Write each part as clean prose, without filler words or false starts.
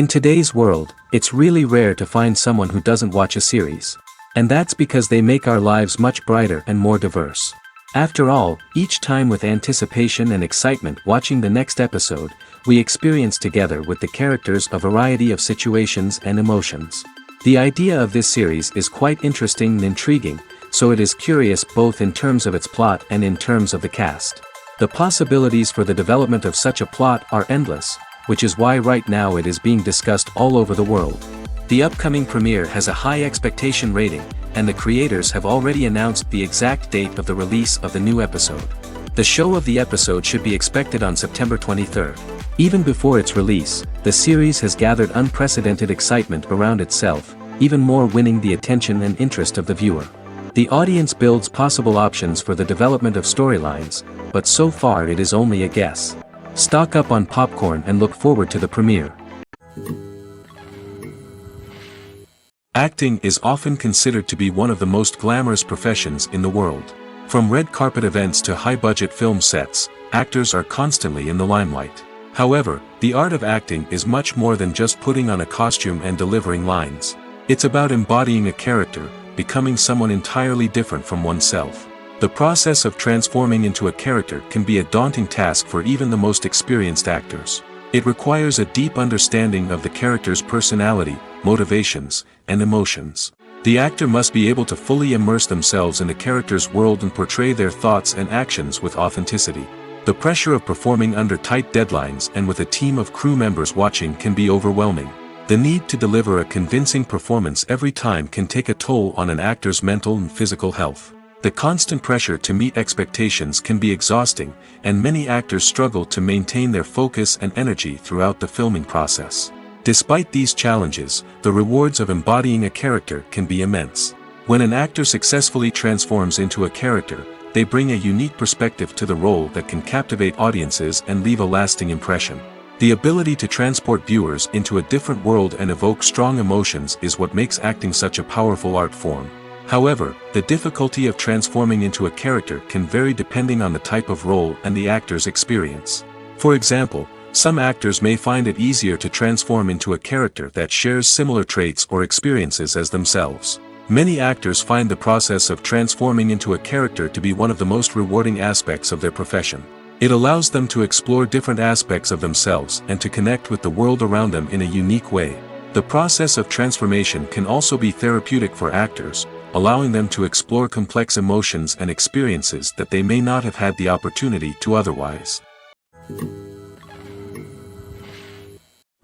In today's world, it's really rare to find someone who doesn't watch a series. And that's because they make our lives much brighter and more diverse. After all, each time with anticipation and excitement watching the next episode, we experience together with the characters a variety of situations and emotions. The idea of this series is quite interesting and intriguing, so it is curious both in terms of its plot and in terms of the cast. The possibilities for the development of such a plot are endless, which is why right now it is being discussed all over the world. The upcoming premiere has a high expectation rating, and the creators have already announced the exact date of the release of the new episode. The show of the episode should be expected on September 23rd. Even before its release, the series has gathered unprecedented excitement around itself, even more winning the attention and interest of the viewer. The audience builds possible options for the development of storylines, but so far it is only a guess. Stock up on popcorn and look forward to the premiere. Acting is often considered to be one of the most glamorous professions in the world. From red carpet events to high-budget film sets, actors are constantly in the limelight. However, the art of acting is much more than just putting on a costume and delivering lines. It's about embodying a character, becoming someone entirely different from oneself. The process of transforming into a character can be a daunting task for even the most experienced actors. It requires a deep understanding of the character's personality, motivations, and emotions. The actor must be able to fully immerse themselves in the character's world and portray their thoughts and actions with authenticity. The pressure of performing under tight deadlines and with a team of crew members watching can be overwhelming. The need to deliver a convincing performance every time can take a toll on an actor's mental and physical health. The constant pressure to meet expectations can be exhausting, and many actors struggle to maintain their focus and energy throughout the filming process. Despite these challenges, the rewards of embodying a character can be immense. When an actor successfully transforms into a character, they bring a unique perspective to the role that can captivate audiences and leave a lasting impression. The ability to transport viewers into a different world and evoke strong emotions is what makes acting such a powerful art form. However, the difficulty of transforming into a character can vary depending on the type of role and the actor's experience. For example, some actors may find it easier to transform into a character that shares similar traits or experiences as themselves. Many actors find the process of transforming into a character to be one of the most rewarding aspects of their profession. It allows them to explore different aspects of themselves and to connect with the world around them in a unique way. The process of transformation can also be therapeutic for actors, allowing them to explore complex emotions and experiences that they may not have had the opportunity to otherwise.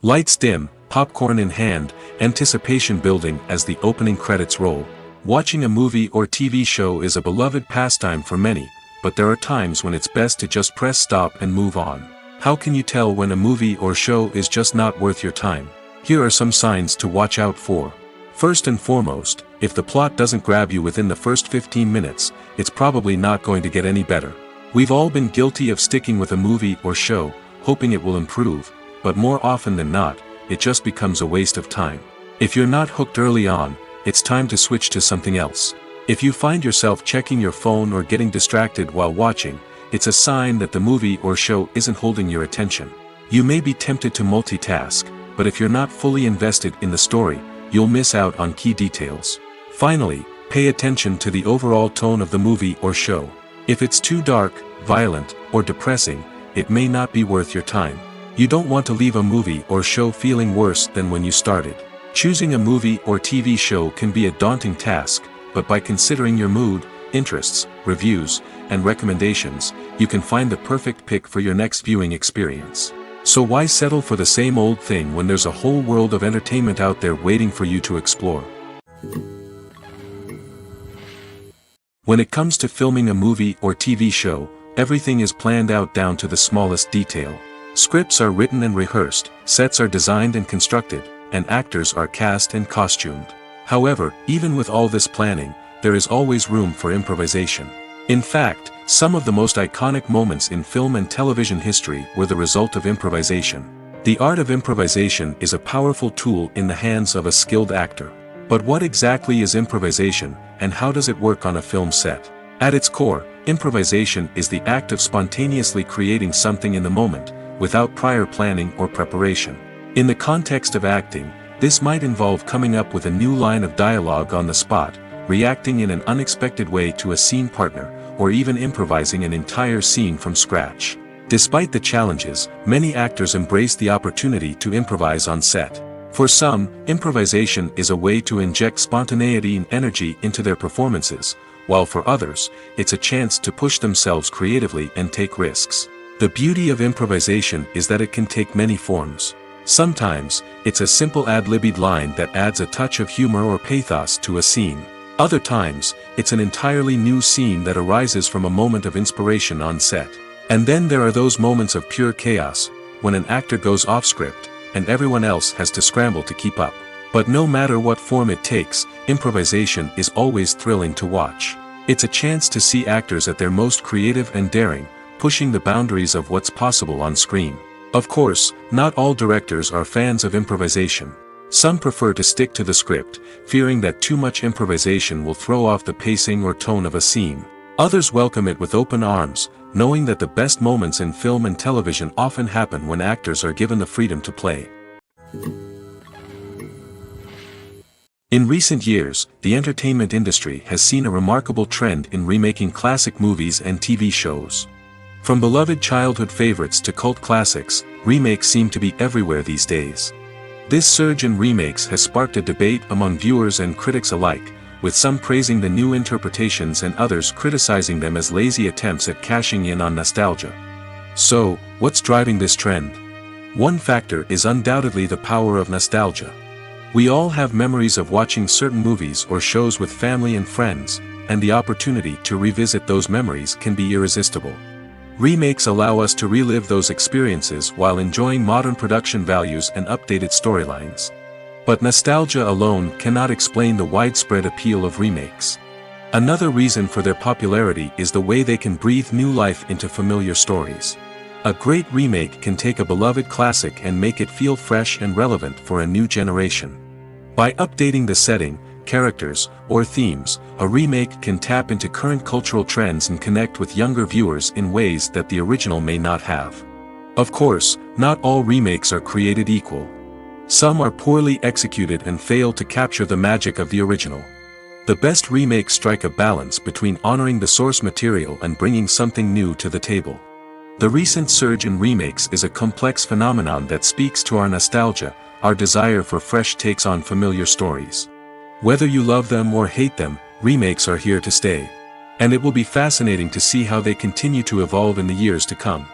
Lights dim, popcorn in hand, anticipation building as the opening credits roll. Watching a movie or TV show is a beloved pastime for many, but there are times when it's best to just press stop and move on. How can you tell when a movie or show is just not worth your time? Here are some signs to watch out for. First and foremost, if the plot doesn't grab you within the first 15 minutes, it's probably not going to get any better. We've all been guilty of sticking with a movie or show, hoping it will improve, but more often than not, it just becomes a waste of time. If you're not hooked early on, it's time to switch to something else. If you find yourself checking your phone or getting distracted while watching, it's a sign that the movie or show isn't holding your attention. You may be tempted to multitask, but if you're not fully invested in the story, you'll miss out on key details. Finally, pay attention to the overall tone of the movie or show. If it's too dark, violent, or depressing, it may not be worth your time. You don't want to leave a movie or show feeling worse than when you started. Choosing a movie or TV show can be a daunting task, but by considering your mood, interests, reviews, and recommendations, you can find the perfect pick for your next viewing experience. So why settle for the same old thing when there's a whole world of entertainment out there waiting for you to explore? When it comes to filming a movie or TV show, everything is planned out down to the smallest detail. Scripts are written and rehearsed, sets are designed and constructed, and actors are cast and costumed. However, even with all this planning, there is always room for improvisation. In fact, some of the most iconic moments in film and television history were the result of improvisation. The art of improvisation is a powerful tool in the hands of a skilled actor. But what exactly is improvisation, and how does it work on a film set? At its core, improvisation is the act of spontaneously creating something in the moment, without prior planning or preparation. In the context of acting, this might involve coming up with a new line of dialogue on the spot, reacting in an unexpected way to a scene partner, or even improvising an entire scene from scratch. Despite the challenges, many actors embrace the opportunity to improvise on set. For some, improvisation is a way to inject spontaneity and energy into their performances, while for others, it's a chance to push themselves creatively and take risks. The beauty of improvisation is that it can take many forms. Sometimes, it's a simple ad-libbed line that adds a touch of humor or pathos to a scene. Other times, it's an entirely new scene that arises from a moment of inspiration on set. And then there are those moments of pure chaos, when an actor goes off script, and everyone else has to scramble to keep up. But no matter what form it takes, improvisation is always thrilling to watch. It's a chance to see actors at their most creative and daring, pushing the boundaries of what's possible on screen. Of course, not all directors are fans of improvisation. Some prefer to stick to the script, fearing that too much improvisation will throw off the pacing or tone of a scene. Others welcome it with open arms, knowing that the best moments in film and television often happen when actors are given the freedom to play. In recent years, the entertainment industry has seen a remarkable trend in remaking classic movies and TV shows. From beloved childhood favorites to cult classics, remakes seem to be everywhere these days. This surge in remakes has sparked a debate among viewers and critics alike, with some praising the new interpretations and others criticizing them as lazy attempts at cashing in on nostalgia. So, what's driving this trend? One factor is undoubtedly the power of nostalgia. We all have memories of watching certain movies or shows with family and friends, and the opportunity to revisit those memories can be irresistible. Remakes allow us to relive those experiences while enjoying modern production values and updated storylines. But nostalgia alone cannot explain the widespread appeal of remakes. Another reason for their popularity is the way they can breathe new life into familiar stories. A great remake can take a beloved classic and make it feel fresh and relevant for a new generation. By updating the setting, characters, or themes, a remake can tap into current cultural trends and connect with younger viewers in ways that the original may not have. Of course, not all remakes are created equal. Some are poorly executed and fail to capture the magic of the original. The best remakes strike a balance between honoring the source material and bringing something new to the table. The recent surge in remakes is a complex phenomenon that speaks to our nostalgia, our desire for fresh takes on familiar stories. Whether you love them or hate them, remakes are here to stay. And it will be fascinating to see how they continue to evolve in the years to come.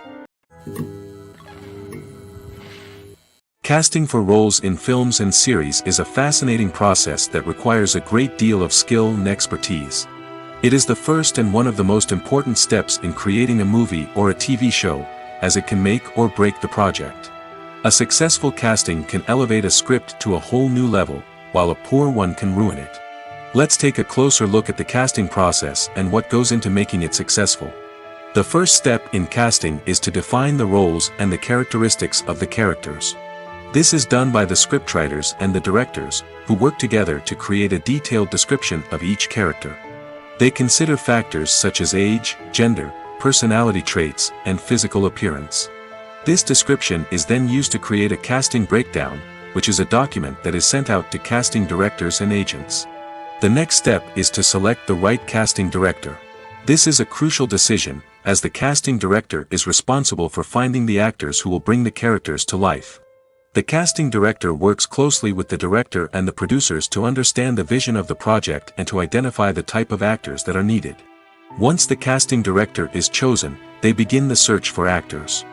Casting for roles in films and series is a fascinating process that requires a great deal of skill and expertise. It is the first and one of the most important steps in creating a movie or a TV show, as it can make or break the project. A successful casting can elevate a script to a whole new level, while a poor one can ruin it. Let's take a closer look at the casting process and what goes into making it successful. The first step in casting is to define the roles and the characteristics of the characters. This is done by the scriptwriters and the directors, who work together to create a detailed description of each character. They consider factors such as age, gender, personality traits, and physical appearance. This description is then used to create a casting breakdown, which is a document that is sent out to casting directors and agents. The next step is to select the right casting director. This is a crucial decision, as the casting director is responsible for finding the actors who will bring the characters to life. The casting director works closely with the director and the producers to understand the vision of the project and to identify the type of actors that are needed. Once the casting director is chosen, they begin the search for actors.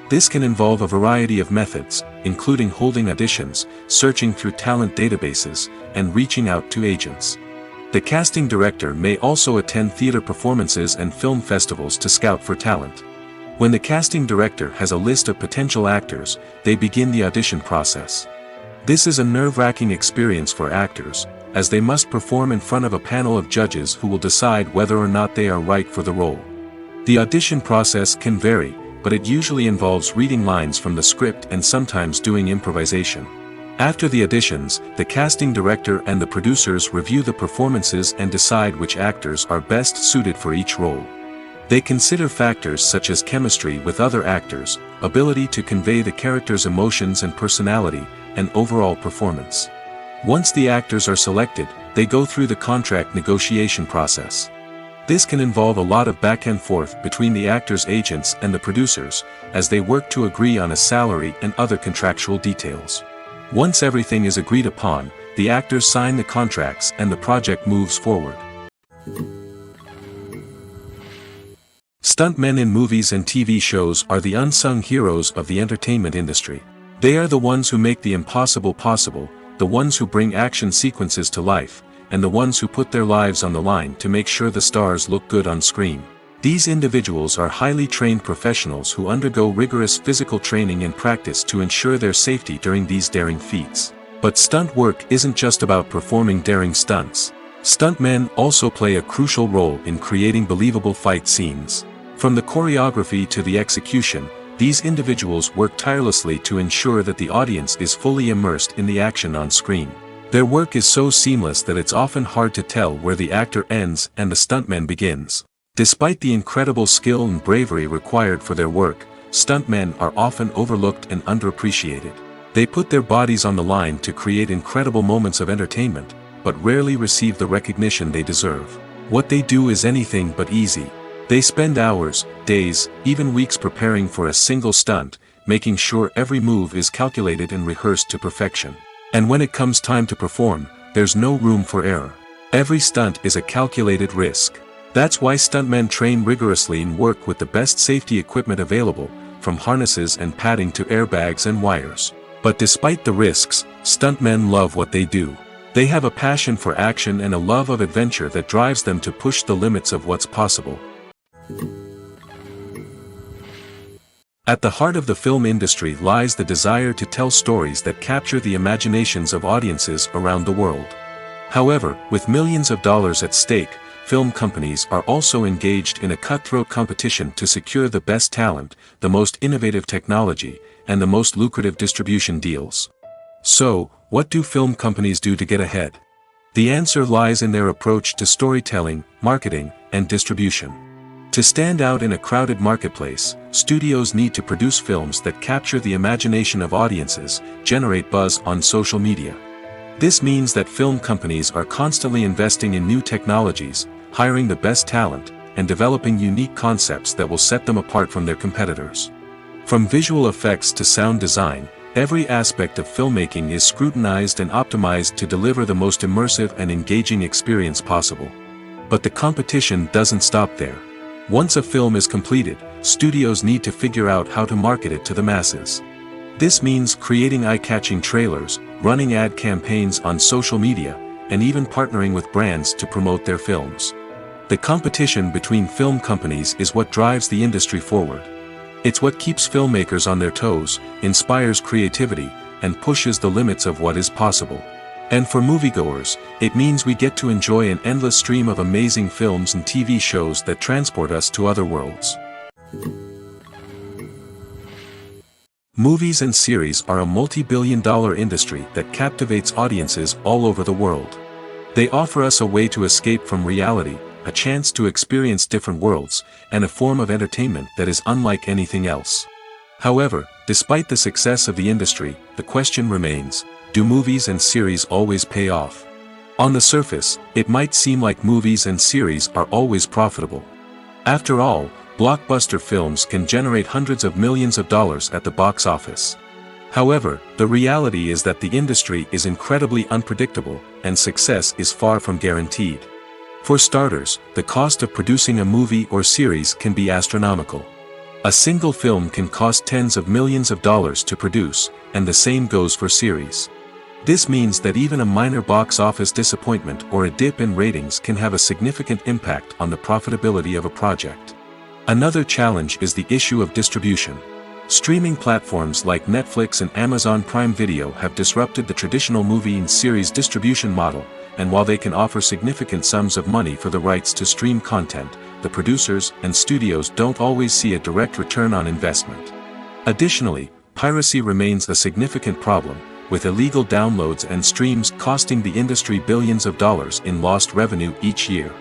This can involve a variety of methods, including holding auditions, searching through talent databases, and reaching out to agents. The casting director may also attend theater performances and film festivals to scout for talent. When the casting director has a list of potential actors, they begin the audition process. This is a nerve-wracking experience for actors, as they must perform in front of a panel of judges who will decide whether or not they are right for the role. The audition process can vary, but it usually involves reading lines from the script and sometimes doing improvisation. After the auditions, the casting director and the producers review the performances and decide which actors are best suited for each role. They consider factors such as chemistry with other actors, ability to convey the character's emotions and personality, and overall performance. Once the actors are selected, they go through the contract negotiation process. This can involve a lot of back and forth between the actors' agents and the producers, as they work to agree on a salary and other contractual details. Once everything is agreed upon, the actors sign the contracts and the project moves forward. Stuntmen in movies and TV shows are the unsung heroes of the entertainment industry. They are the ones who make the impossible possible, the ones who bring action sequences to life, and the ones who put their lives on the line to make sure the stars look good on screen. These individuals are highly trained professionals who undergo rigorous physical training and practice to ensure their safety during these daring feats. But stunt work isn't just about performing daring stunts. Stuntmen also play a crucial role in creating believable fight scenes. From the choreography to the execution, these individuals work tirelessly to ensure that the audience is fully immersed in the action on screen. Their work is so seamless that it's often hard to tell where the actor ends and the stuntman begins. Despite the incredible skill and bravery required for their work, stuntmen are often overlooked and underappreciated. They put their bodies on the line to create incredible moments of entertainment, but rarely receive the recognition they deserve. What they do is anything but easy. They spend hours, days, even weeks preparing for a single stunt, making sure every move is calculated and rehearsed to perfection. And when it comes time to perform, there's no room for error. Every stunt is a calculated risk. That's why stuntmen train rigorously and work with the best safety equipment available, from harnesses and padding to airbags and wires. But despite the risks, stuntmen love what they do. They have a passion for action and a love of adventure that drives them to push the limits of what's possible. At the heart of the film industry lies the desire to tell stories that capture the imaginations of audiences around the world. However, with millions of dollars at stake, film companies are also engaged in a cutthroat competition to secure the best talent, the most innovative technology, and the most lucrative distribution deals. So, what do film companies do to get ahead? The answer lies in their approach to storytelling, marketing, and distribution. To stand out in a crowded marketplace, studios need to produce films that capture the imagination of audiences, generate buzz on social media. This means that film companies are constantly investing in new technologies, hiring the best talent, and developing unique concepts that will set them apart from their competitors. From visual effects to sound design, every aspect of filmmaking is scrutinized and optimized to deliver the most immersive and engaging experience possible. But the competition doesn't stop there. Once a film is completed, studios need to figure out how to market it to the masses. This means creating eye-catching trailers, running ad campaigns on social media, and even partnering with brands to promote their films. The competition between film companies is what drives the industry forward. It's what keeps filmmakers on their toes, inspires creativity, and pushes the limits of what is possible. And for moviegoers, it means we get to enjoy an endless stream of amazing films and TV shows that transport us to other worlds. Movies and series are a multi-billion-dollar industry that captivates audiences all over the world. They offer us a way to escape from reality, a chance to experience different worlds, and a form of entertainment that is unlike anything else. However, despite the success of the industry, the question remains: do movies and series always pay off? On the surface, it might seem like movies and series are always profitable. After all, blockbuster films can generate hundreds of millions of dollars at the box office. However, the reality is that the industry is incredibly unpredictable, and success is far from guaranteed. For starters, the cost of producing a movie or series can be astronomical. A single film can cost tens of millions of dollars to produce, and the same goes for series. This means that even a minor box office disappointment or a dip in ratings can have a significant impact on the profitability of a project. Another challenge is the issue of distribution. Streaming platforms like Netflix and Amazon Prime Video have disrupted the traditional movie and series distribution model, and while they can offer significant sums of money for the rights to stream content, the producers and studios don't always see a direct return on investment. Additionally, piracy remains a significant problem, with illegal downloads and streams costing the industry billions of dollars in lost revenue each year.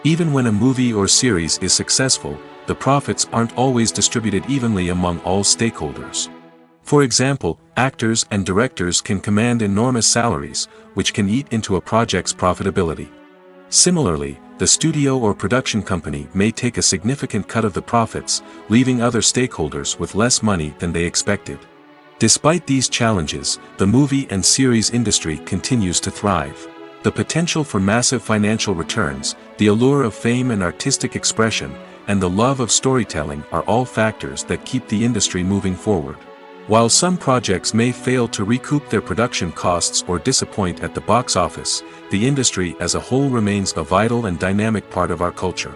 Even when a movie or series is successful, the profits aren't always distributed evenly among all stakeholders. For example, actors and directors can command enormous salaries, which can eat into a project's profitability. Similarly, the studio or production company may take a significant cut of the profits, leaving other stakeholders with less money than they expected. Despite these challenges, the movie and series industry continues to thrive. The potential for massive financial returns, the allure of fame and artistic expression, and the love of storytelling are all factors that keep the industry moving forward. While some projects may fail to recoup their production costs or disappoint at the box office, the industry as a whole remains a vital and dynamic part of our culture.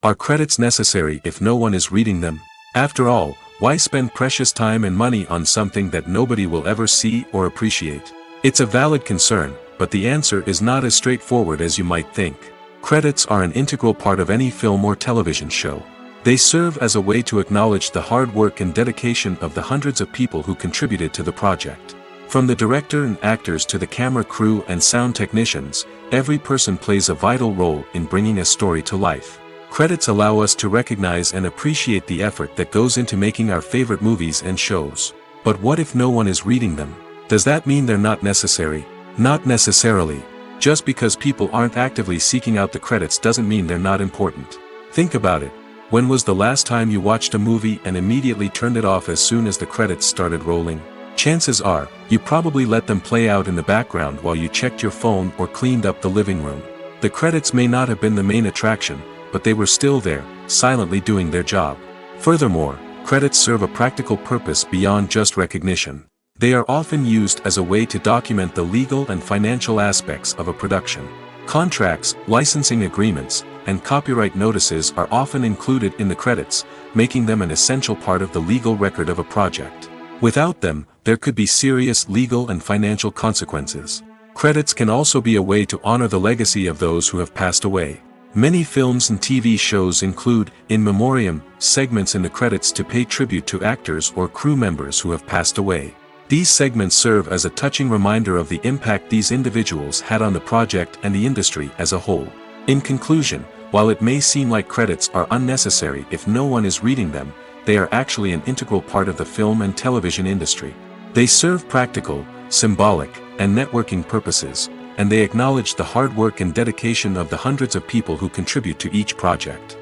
Are credits necessary if no one is reading them? After all, why spend precious time and money on something that nobody will ever see or appreciate? It's a valid concern, but the answer is not as straightforward as you might think. Credits are an integral part of any film or television show. They serve as a way to acknowledge the hard work and dedication of the hundreds of people who contributed to the project. From the director and actors to the camera crew and sound technicians, every person plays a vital role in bringing a story to life. Credits allow us to recognize and appreciate the effort that goes into making our favorite movies and shows. But what if no one is reading them? Does that mean they're not necessary? Not necessarily. Just because people aren't actively seeking out the credits doesn't mean they're not important. Think about it. When was the last time you watched a movie and immediately turned it off as soon as the credits started rolling? Chances are, you probably let them play out in the background while you checked your phone or cleaned up the living room. The credits may not have been the main attraction, but they were still there, silently doing their job. Furthermore, credits serve a practical purpose beyond just recognition. They are often used as a way to document the legal and financial aspects of a production. Contracts, licensing agreements, and copyright notices are often included in the credits, making them an essential part of the legal record of a project. Without them, there could be serious legal and financial consequences. Credits can also be a way to honor the legacy of those who have passed away. Many films and TV shows include, in memoriam, segments in the credits to pay tribute to actors or crew members who have passed away. These segments serve as a touching reminder of the impact these individuals had on the project and the industry as a whole. In conclusion, while it may seem like credits are unnecessary if no one is reading them, they are actually an integral part of the film and television industry. They serve practical, symbolic, and networking purposes, and they acknowledge the hard work and dedication of the hundreds of people who contribute to each project.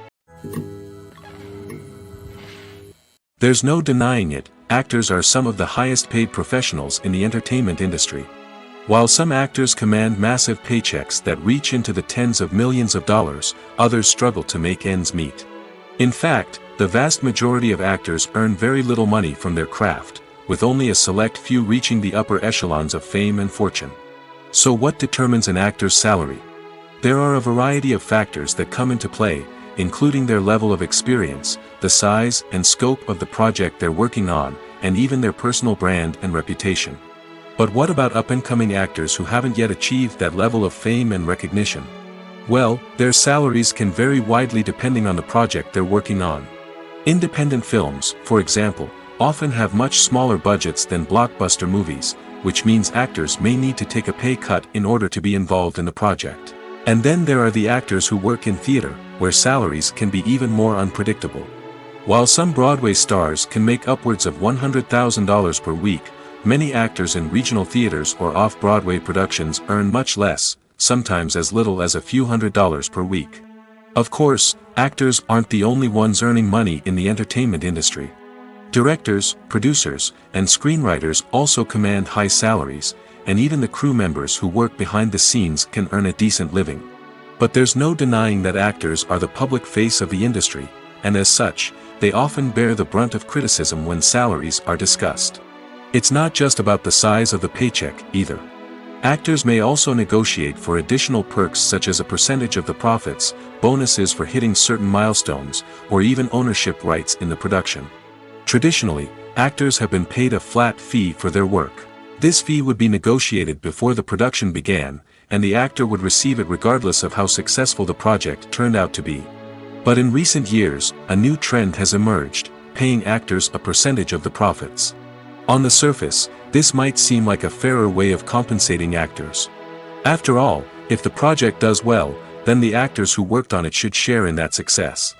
There's no denying it, actors are some of the highest paid professionals in the entertainment industry. While some actors command massive paychecks that reach into the tens of millions of dollars, others struggle to make ends meet. In fact, the vast majority of actors earn very little money from their craft, with only a select few reaching the upper echelons of fame and fortune. So what determines an actor's salary? There are a variety of factors that come into play, including their level of experience, the size and scope of the project they're working on, and even their personal brand and reputation. But what about up-and-coming actors who haven't yet achieved that level of fame and recognition? Well, their salaries can vary widely depending on the project they're working on. Independent films, for example, often have much smaller budgets than blockbuster movies, which means actors may need to take a pay cut in order to be involved in the project. And then there are the actors who work in theater, where salaries can be even more unpredictable. While some Broadway stars can make upwards of $100,000 per week, many actors in regional theaters or off-Broadway productions earn much less, sometimes as little as a few $100s per week. Of course, actors aren't the only ones earning money in the entertainment industry. Directors, producers, and screenwriters also command high salaries, and even the crew members who work behind the scenes can earn a decent living. But there's no denying that actors are the public face of the industry, and as such, they often bear the brunt of criticism when salaries are discussed. It's not just about the size of the paycheck, either. Actors may also negotiate for additional perks such as a percentage of the profits, bonuses for hitting certain milestones, or even ownership rights in the production. Traditionally, actors have been paid a flat fee for their work. This fee would be negotiated before the production began, and the actor would receive it regardless of how successful the project turned out to be. But in recent years, a new trend has emerged, paying actors a percentage of the profits. On the surface, this might seem like a fairer way of compensating actors. After all, If the project does well, then the actors who worked on it should share in that success.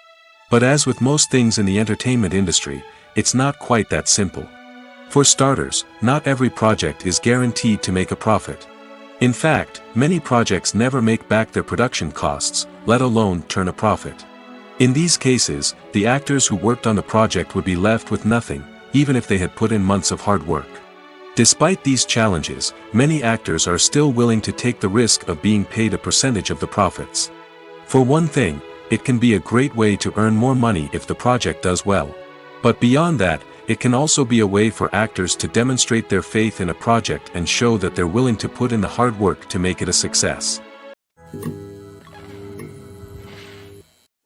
But as with most things in the entertainment industry, it's not quite that simple. For starters, not every project is guaranteed to make a profit. In fact, many projects never make back their production costs, let alone turn a profit. In these cases, the actors who worked on the project would be left with nothing, even if they had put in months of hard work. Despite these challenges, many actors are still willing to take the risk of being paid a percentage of the profits. For one thing, it can be a great way to earn more money if the project does well. But beyond that, it can also be a way for actors to demonstrate their faith in a project and show that they're willing to put in the hard work to make it a success.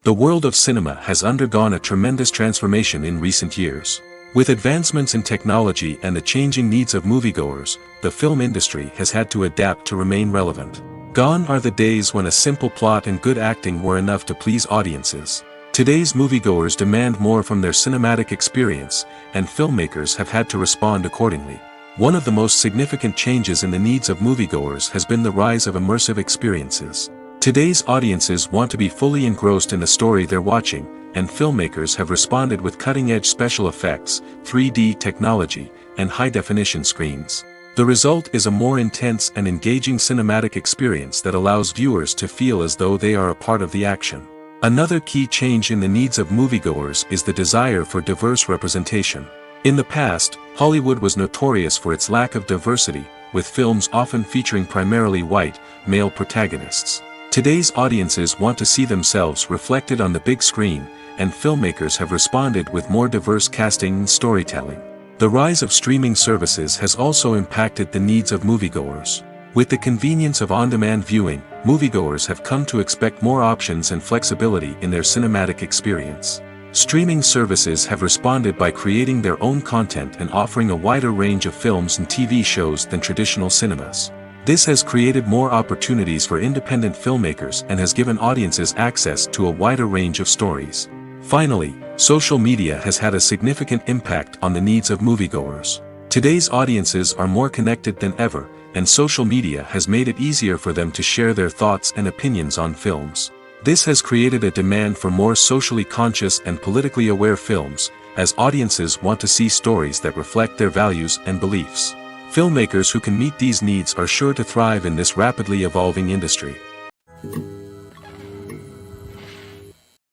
The world of cinema has undergone a tremendous transformation in recent years. With advancements in technology and the changing needs of moviegoers, the film industry has had to adapt to remain relevant. Gone are the days when a simple plot and good acting were enough to please audiences. Today's moviegoers demand more from their cinematic experience, and filmmakers have had to respond accordingly. One of the most significant changes in the needs of moviegoers has been the rise of immersive experiences. Today's audiences want to be fully engrossed in the story they're watching, and filmmakers have responded with cutting-edge special effects, 3D technology, and high-definition screens. The result is a more intense and engaging cinematic experience that allows viewers to feel as though they are a part of the action. Another key change in the needs of moviegoers is the desire for diverse representation. In the past, Hollywood was notorious for its lack of diversity, with films often featuring primarily white, male protagonists. Today's audiences want to see themselves reflected on the big screen, and filmmakers have responded with more diverse casting and storytelling. The rise of streaming services has also impacted the needs of moviegoers. With the convenience of on-demand viewing, moviegoers have come to expect more options and flexibility in their cinematic experience. Streaming services have responded by creating their own content and offering a wider range of films and TV shows than traditional cinemas. This has created more opportunities for independent filmmakers and has given audiences access to a wider range of stories. Finally, social media has had a significant impact on the needs of moviegoers. Today's audiences are more connected than ever, and social media has made it easier for them to share their thoughts and opinions on films. This has created a demand for more socially conscious and politically aware films, as audiences want to see stories that reflect their values and beliefs. Filmmakers who can meet these needs are sure to thrive in this rapidly evolving industry.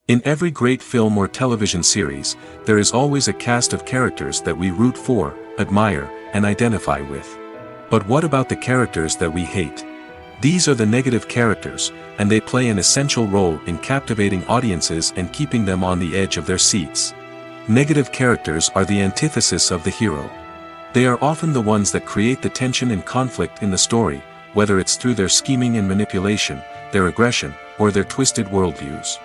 In every great film or television series, there is always a cast of characters that we root for, admire, and identify with. But what about the characters that we hate? These are the negative characters, and they play an essential role in captivating audiences and keeping them on the edge of their seats. Negative characters are the antithesis of the hero. They are often the ones that create the tension and conflict in the story, whether it's through their scheming and manipulation, their aggression, or their twisted worldviews.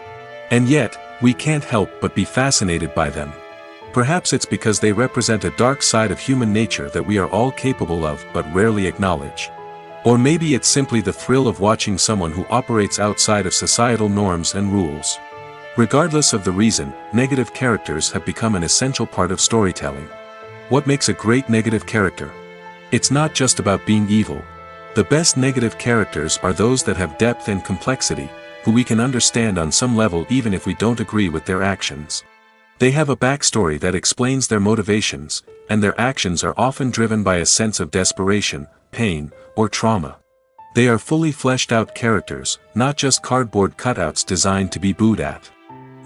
And yet, we can't help but be fascinated by them. Perhaps it's because they represent a dark side of human nature that we are all capable of but rarely acknowledge. Or maybe it's simply the thrill of watching someone who operates outside of societal norms and rules. Regardless of the reason, negative characters have become an essential part of storytelling. What makes a great negative character? It's not just about being evil. The best negative characters are those that have depth and complexity, who we can understand on some level even if we don't agree with their actions. They have a backstory that explains their motivations, and their actions are often driven by a sense of desperation, pain, or trauma. They are fully fleshed out characters, not just cardboard cutouts designed to be booed at.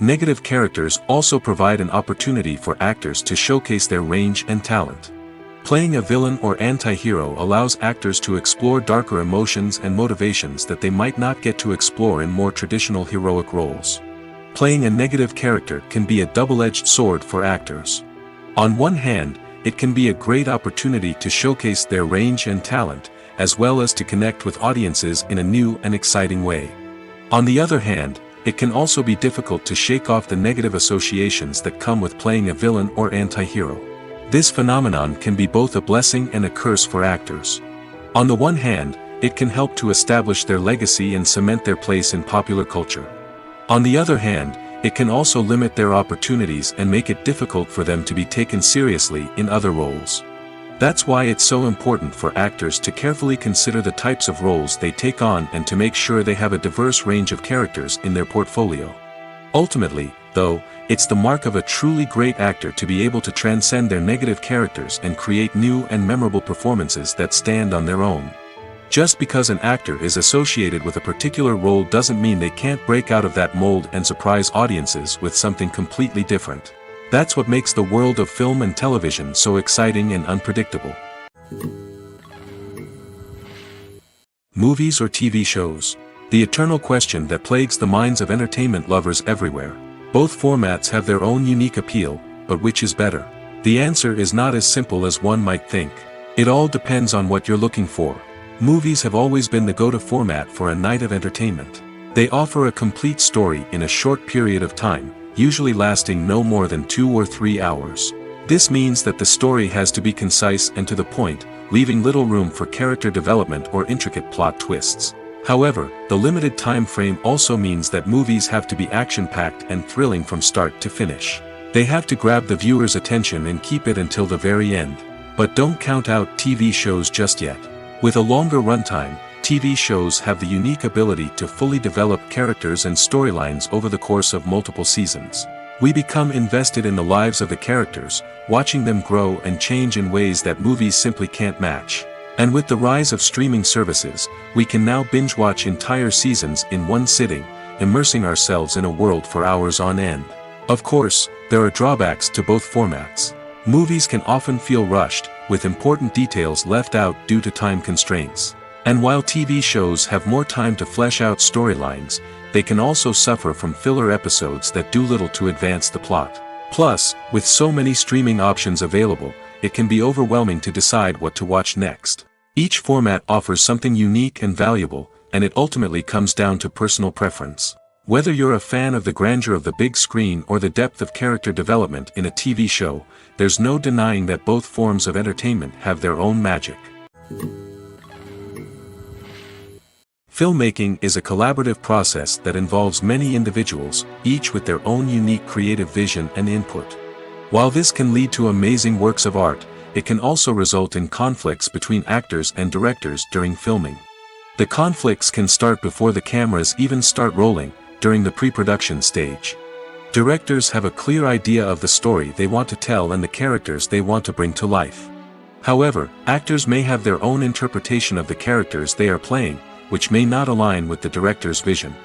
Negative characters also provide an opportunity for actors to showcase their range and talent. Playing a villain or anti-hero allows actors to explore darker emotions and motivations that they might not get to explore in more traditional heroic roles. Playing a negative character can be a double-edged sword for actors. On one hand, it can be a great opportunity to showcase their range and talent, as well as to connect with audiences in a new and exciting way. On the other hand, it can also be difficult to shake off the negative associations that come with playing a villain or anti-hero. This phenomenon can be both a blessing and a curse for actors. On the one hand, it can help to establish their legacy and cement their place in popular culture. On the other hand, it can also limit their opportunities and make it difficult for them to be taken seriously in other roles. That's why it's so important for actors to carefully consider the types of roles they take on and to make sure they have a diverse range of characters in their portfolio. Ultimately, though, it's the mark of a truly great actor to be able to transcend their negative characters and create new and memorable performances that stand on their own. Just because an actor is associated with a particular role doesn't mean they can't break out of that mold and surprise audiences with something completely different. That's what makes the world of film and television so exciting and unpredictable. Movies or TV shows? The eternal question that plagues the minds of entertainment lovers everywhere. Both formats have their own unique appeal, but which is better? The answer is not as simple as one might think. It all depends on what you're looking for. Movies have always been the go-to format for a night of entertainment. They offer a complete story in a short period of time, usually lasting no more than 2 or 3 hours. This means that the story has to be concise and to the point, leaving little room for character development or intricate plot twists. However, the limited time frame also means that movies have to be action-packed and thrilling from start to finish. They have to grab the viewer's attention and keep it until the very end. But don't count out TV shows just yet. With a longer runtime, TV shows have the unique ability to fully develop characters and storylines over the course of multiple seasons. We become invested in the lives of the characters, watching them grow and change in ways that movies simply can't match. And with the rise of streaming services, we can now binge-watch entire seasons in one sitting, immersing ourselves in a world for hours on end. Of course, there are drawbacks to both formats. Movies can often feel rushed, with important details left out due to time constraints. And while TV shows have more time to flesh out storylines, they can also suffer from filler episodes that do little to advance the plot. Plus, with so many streaming options available, it can be overwhelming to decide what to watch next. Each format offers something unique and valuable, and it ultimately comes down to personal preference. Whether you're a fan of the grandeur of the big screen or the depth of character development in a TV show, there's no denying that both forms of entertainment have their own magic. Filmmaking is a collaborative process that involves many individuals, each with their own unique creative vision and input. While this can lead to amazing works of art, it can also result in conflicts between actors and directors during filming. The conflicts can start before the cameras even start rolling, during the pre-production stage. Directors have a clear idea of the story they want to tell and the characters they want to bring to life. However, actors may have their own interpretation of the characters they are playing, which may not align with the director's vision.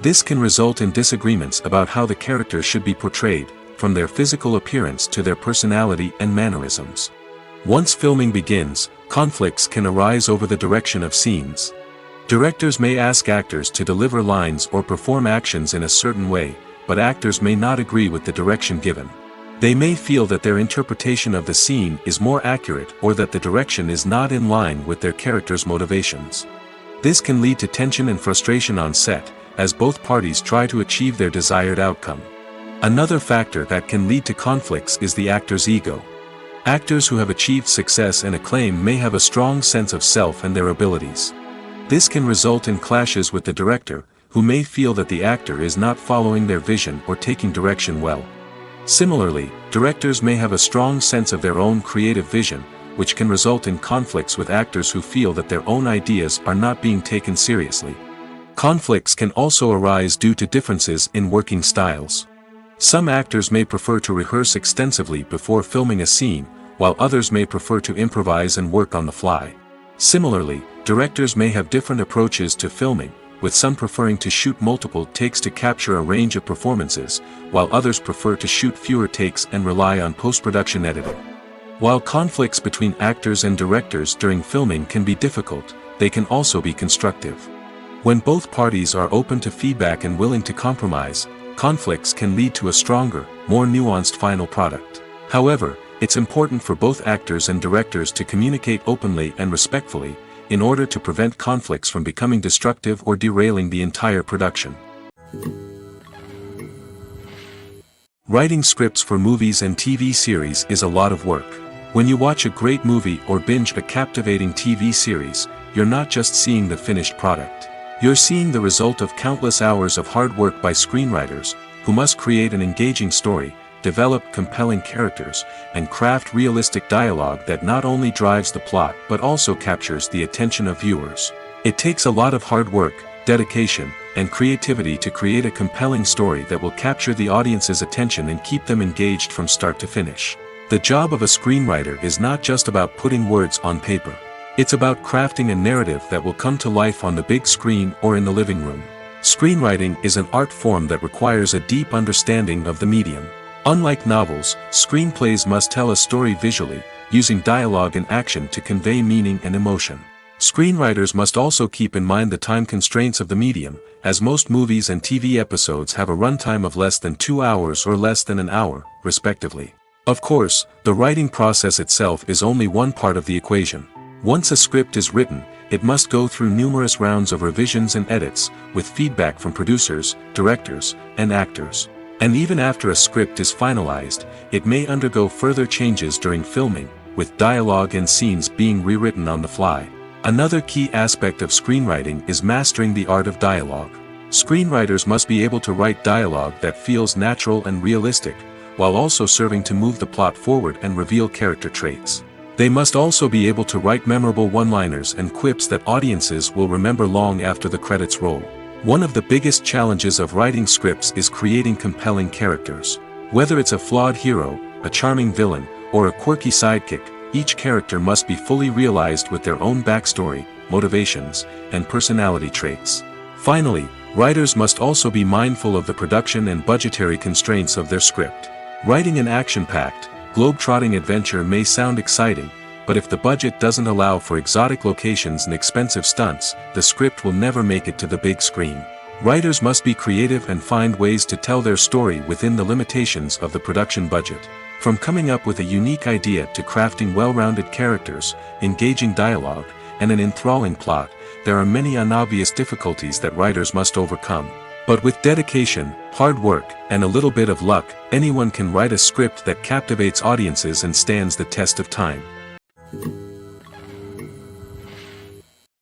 This can result in disagreements about how the characters should be portrayed, from their physical appearance to their personality and mannerisms. Once filming begins, conflicts can arise over the direction of scenes. Directors may ask actors to deliver lines or perform actions in a certain way, but actors may not agree with the direction given. They may feel that their interpretation of the scene is more accurate or that the direction is not in line with their character's motivations. This can lead to tension and frustration on set, as both parties try to achieve their desired outcome. Another factor that can lead to conflicts is the actor's ego. Actors who have achieved success and acclaim may have a strong sense of self and their abilities. This can result in clashes with the director, who may feel that the actor is not following their vision or taking direction well. Similarly, directors may have a strong sense of their own creative vision, which can result in conflicts with actors who feel that their own ideas are not being taken seriously. Conflicts can also arise due to differences in working styles. Some actors may prefer to rehearse extensively before filming a scene, while others may prefer to improvise and work on the fly. Similarly, directors may have different approaches to filming, with some preferring to shoot multiple takes to capture a range of performances, while others prefer to shoot fewer takes and rely on post-production editing. While conflicts between actors and directors during filming can be difficult, they can also be constructive. When both parties are open to feedback and willing to compromise, conflicts can lead to a stronger, more nuanced final product. However, it's important for both actors and directors to communicate openly and respectfully, in order to prevent conflicts from becoming destructive or derailing the entire production. Writing scripts for movies and TV series is a lot of work. When you watch a great movie or binge a captivating TV series, you're not just seeing the finished product. You're seeing the result of countless hours of hard work by screenwriters, who must create an engaging story, develop compelling characters, and craft realistic dialogue that not only drives the plot but also captures the attention of viewers. It takes a lot of hard work, dedication, and creativity to create a compelling story that will capture the audience's attention and keep them engaged from start to finish. The job of a screenwriter is not just about putting words on paper. It's about crafting a narrative that will come to life on the big screen or in the living room. Screenwriting is an art form that requires a deep understanding of the medium. Unlike novels, screenplays must tell a story visually, using dialogue and action to convey meaning and emotion. Screenwriters must also keep in mind the time constraints of the medium, as most movies and TV episodes have a runtime of less than 2 hours or less than an hour, respectively. Of course, the writing process itself is only one part of the equation. Once a script is written, it must go through numerous rounds of revisions and edits, with feedback from producers, directors, and actors. And even after a script is finalized, it may undergo further changes during filming, with dialogue and scenes being rewritten on the fly. Another key aspect of screenwriting is mastering the art of dialogue. Screenwriters must be able to write dialogue that feels natural and realistic, while also serving to move the plot forward and reveal character traits. They must also be able to write memorable one-liners and quips that audiences will remember long after the credits roll. One of the biggest challenges of writing scripts is creating compelling characters. Whether it's a flawed hero, a charming villain, or a quirky sidekick, each character must be fully realized with their own backstory, motivations, and personality traits. Finally, writers must also be mindful of the production and budgetary constraints of their script. Writing an action-packed, globe-trotting adventure may sound exciting, but if the budget doesn't allow for exotic locations and expensive stunts, the script will never make it to the big screen. Writers must be creative and find ways to tell their story within the limitations of the production budget. From coming up with a unique idea to crafting well-rounded characters, engaging dialogue, and an enthralling plot, there are many unobvious difficulties that writers must overcome. But with dedication, hard work, and a little bit of luck, anyone can write a script that captivates audiences and stands the test of time.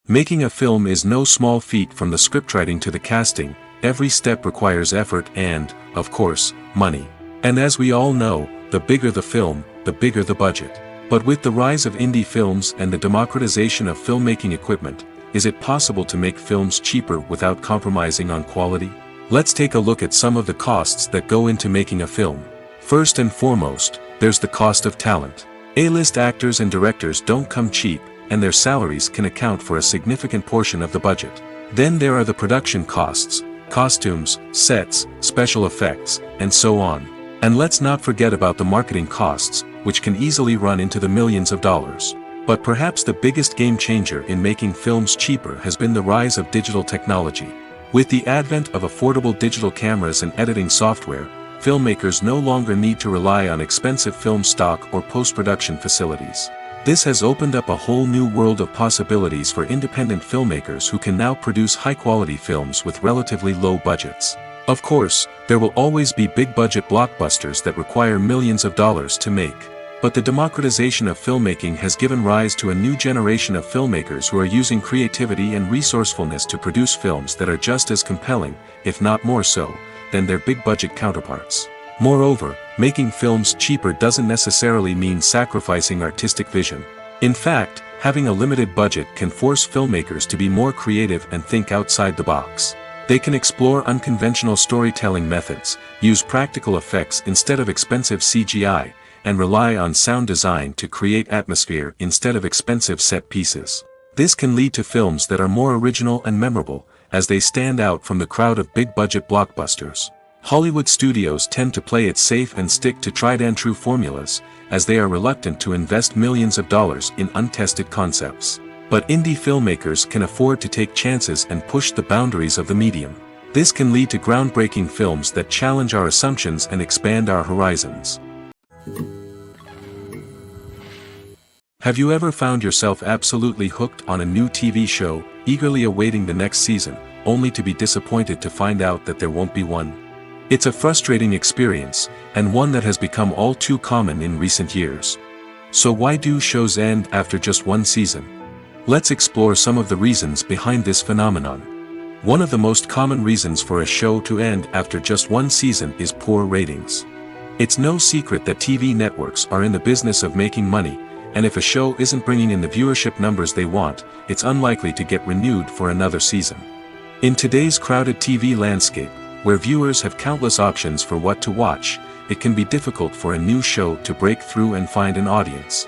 Making a film is no small feat. From the scriptwriting to the casting, every step requires effort and, of course, money. And as we all know, the bigger the film, the bigger the budget. But with the rise of indie films and the democratization of filmmaking equipment, is it possible to make films cheaper without compromising on quality? Let's take a look at some of the costs that go into making a film. First and foremost, there's the cost of talent. A-list actors and directors don't come cheap, and their salaries can account for a significant portion of the budget. Then there are the production costs, costumes, sets, special effects, and so on. And let's not forget about the marketing costs, which can easily run into the millions of dollars. But perhaps the biggest game changer in making films cheaper has been the rise of digital technology. With the advent of affordable digital cameras and editing software, filmmakers no longer need to rely on expensive film stock or post-production facilities. This has opened up a whole new world of possibilities for independent filmmakers who can now produce high-quality films with relatively low budgets. Of course, there will always be big-budget blockbusters that require millions of dollars to make. But the democratization of filmmaking has given rise to a new generation of filmmakers who are using creativity and resourcefulness to produce films that are just as compelling, if not more so, than their big-budget counterparts. Moreover, making films cheaper doesn't necessarily mean sacrificing artistic vision. In fact, having a limited budget can force filmmakers to be more creative and think outside the box. They can explore unconventional storytelling methods, use practical effects instead of expensive CGI, and rely on sound design to create atmosphere instead of expensive set pieces. This can lead to films that are more original and memorable, as they stand out from the crowd of big-budget blockbusters. Hollywood studios tend to play it safe and stick to tried-and-true formulas, as they are reluctant to invest millions of dollars in untested concepts. But indie filmmakers can afford to take chances and push the boundaries of the medium. This can lead to groundbreaking films that challenge our assumptions and expand our horizons. Have you ever found yourself absolutely hooked on a new TV show, eagerly awaiting the next season, only to be disappointed to find out that there won't be one? It's a frustrating experience, and one that has become all too common in recent years. So why do shows end after just one season? Let's explore some of the reasons behind this phenomenon. One of the most common reasons for a show to end after just one season is poor ratings. It's no secret that TV networks are in the business of making money, and if a show isn't bringing in the viewership numbers they want, it's unlikely to get renewed for another season. In today's crowded TV landscape, where viewers have countless options for what to watch, it can be difficult for a new show to break through and find an audience.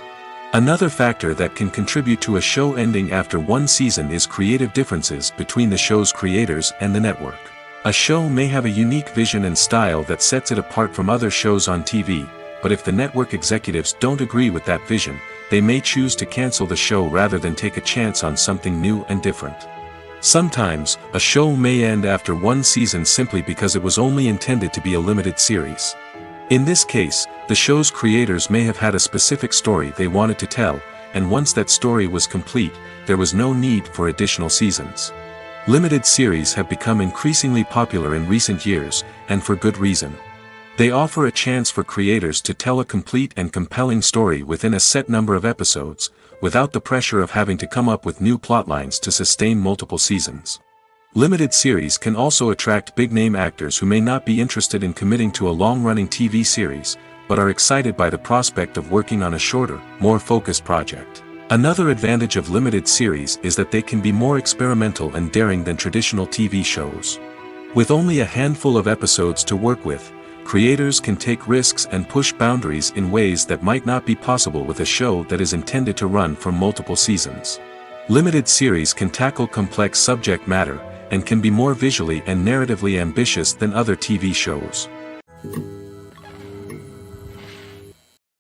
Another factor that can contribute to a show ending after one season is creative differences between the show's creators and the network. A show may have a unique vision and style that sets it apart from other shows on TV, but if the network executives don't agree with that vision, they may choose to cancel the show rather than take a chance on something new and different. Sometimes, a show may end after one season simply because it was only intended to be a limited series. In this case, the show's creators may have had a specific story they wanted to tell, and once that story was complete, there was no need for additional seasons. Limited series have become increasingly popular in recent years, and for good reason. They offer a chance for creators to tell a complete and compelling story within a set number of episodes, without the pressure of having to come up with new plotlines to sustain multiple seasons. Limited series can also attract big-name actors who may not be interested in committing to a long-running TV series, but are excited by the prospect of working on a shorter, more focused project. Another advantage of limited series is that they can be more experimental and daring than traditional TV shows. With only a handful of episodes to work with, creators can take risks and push boundaries in ways that might not be possible with a show that is intended to run for multiple seasons. Limited series can tackle complex subject matter, and can be more visually and narratively ambitious than other TV shows.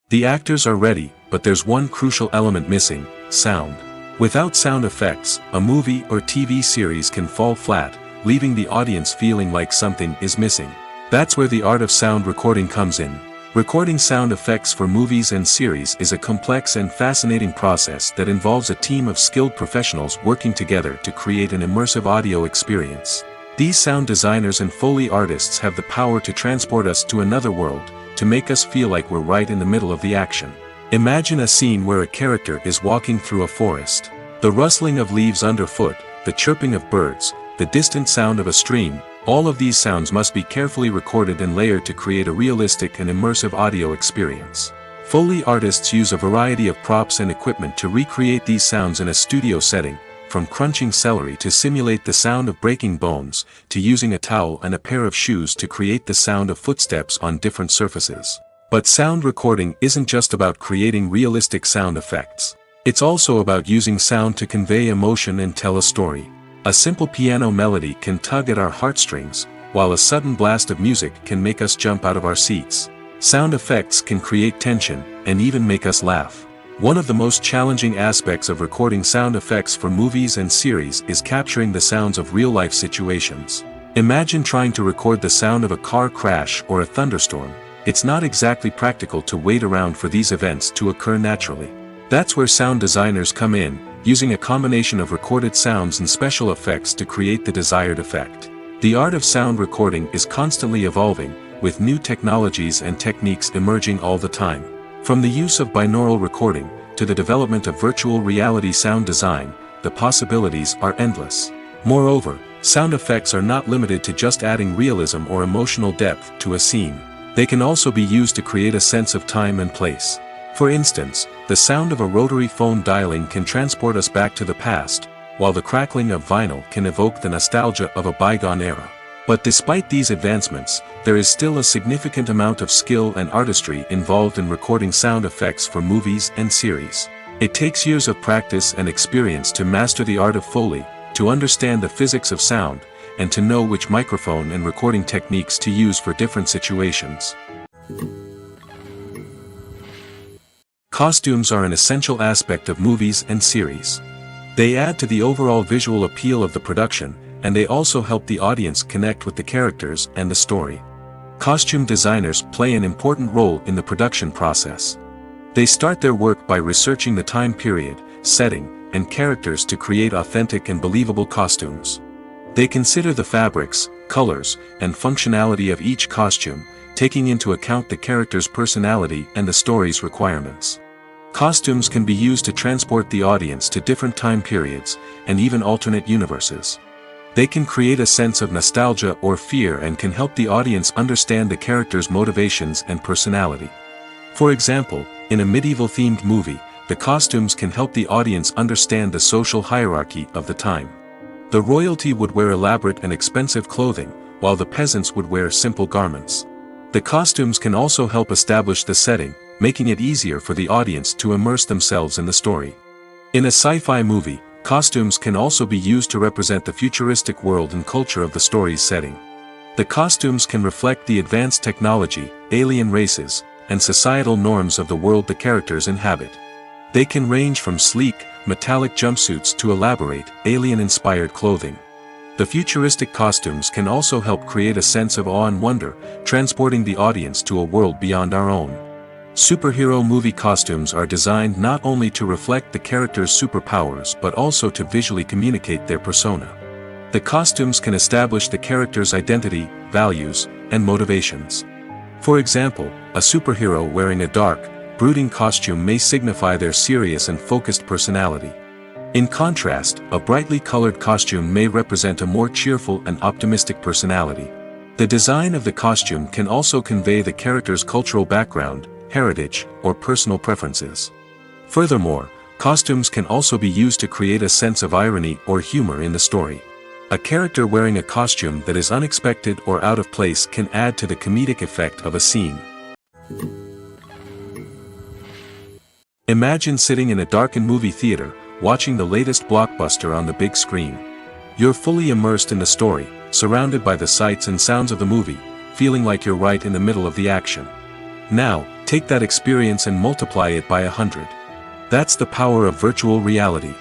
The actors are ready, but there's one crucial element missing: sound. Without sound effects, a movie or TV series can fall flat, leaving the audience feeling like something is missing. That's where the art of sound recording comes in. Recording sound effects for movies and series is a complex and fascinating process that involves a team of skilled professionals working together to create an immersive audio experience. These sound designers and Foley artists have the power to transport us to another world, to make us feel like we're right in the middle of the action. Imagine a scene where a character is walking through a forest. The rustling of leaves underfoot, the chirping of birds, the distant sound of a stream, all of these sounds must be carefully recorded and layered to create a realistic and immersive audio experience. Foley artists use a variety of props and equipment to recreate these sounds in a studio setting, from crunching celery to simulate the sound of breaking bones, to using a towel and a pair of shoes to create the sound of footsteps on different surfaces. But sound recording isn't just about creating realistic sound effects. It's also about using sound to convey emotion and tell a story. A simple piano melody can tug at our heartstrings, while a sudden blast of music can make us jump out of our seats. Sound effects can create tension, and even make us laugh. One of the most challenging aspects of recording sound effects for movies and series is capturing the sounds of real-life situations. Imagine trying to record the sound of a car crash or a thunderstorm. It's not exactly practical to wait around for these events to occur naturally. That's where sound designers come in, using a combination of recorded sounds and special effects to create the desired effect. The art of sound recording is constantly evolving, with new technologies and techniques emerging all the time. From the use of binaural recording, to the development of virtual reality sound design, the possibilities are endless. Moreover, sound effects are not limited to just adding realism or emotional depth to a scene. They can also be used to create a sense of time and place. For instance, the sound of a rotary phone dialing can transport us back to the past, while the crackling of vinyl can evoke the nostalgia of a bygone era. But despite these advancements, there is still a significant amount of skill and artistry involved in recording sound effects for movies and series. It takes years of practice and experience to master the art of Foley, to understand the physics of sound, and to know which microphone and recording techniques to use for different situations. Costumes are an essential aspect of movies and series. They add to the overall visual appeal of the production, and they also help the audience connect with the characters and the story. Costume designers play an important role in the production process. They start their work by researching the time period, setting, and characters to create authentic and believable costumes. They consider the fabrics, colors, and functionality of each costume, taking into account the character's personality and the story's requirements. Costumes can be used to transport the audience to different time periods, and even alternate universes. They can create a sense of nostalgia or fear and can help the audience understand the character's motivations and personality. For example, in a medieval-themed movie, the costumes can help the audience understand the social hierarchy of the time. The royalty would wear elaborate and expensive clothing, while the peasants would wear simple garments. The costumes can also help establish the setting, making it easier for the audience to immerse themselves in the story. In a sci-fi movie, costumes can also be used to represent the futuristic world and culture of the story's setting. The costumes can reflect the advanced technology, alien races, and societal norms of the world the characters inhabit. They can range from sleek, metallic jumpsuits to elaborate, alien-inspired clothing. The futuristic costumes can also help create a sense of awe and wonder, transporting the audience to a world beyond our own. Superhero movie costumes are designed not only to reflect the character's superpowers but also to visually communicate their persona. The costumes can establish the character's identity, values, and motivations. For example, a superhero wearing a dark, brooding costume may signify their serious and focused personality. In contrast, a brightly colored costume may represent a more cheerful and optimistic personality. The design of the costume can also convey the character's cultural background, heritage, or personal preferences. Furthermore, costumes can also be used to create a sense of irony or humor in the story. A character wearing a costume that is unexpected or out of place can add to the comedic effect of a scene. Imagine sitting in a darkened movie theater, watching the latest blockbuster on the big screen. You're fully immersed in the story, surrounded by the sights and sounds of the movie, feeling like you're right in the middle of the action. Now, take that experience and multiply it by 100. That's the power of virtual reality.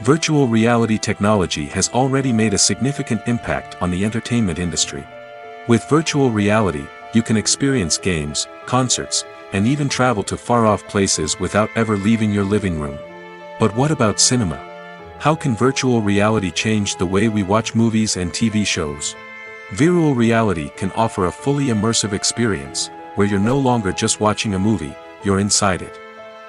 Virtual reality technology has already made a significant impact on the entertainment industry. With virtual reality, you can experience games, concerts, and even travel to far-off places without ever leaving your living room. But what about cinema? How can virtual reality change the way we watch movies and TV shows? Virtual reality can offer a fully immersive experience, where you're no longer just watching a movie, you're inside it.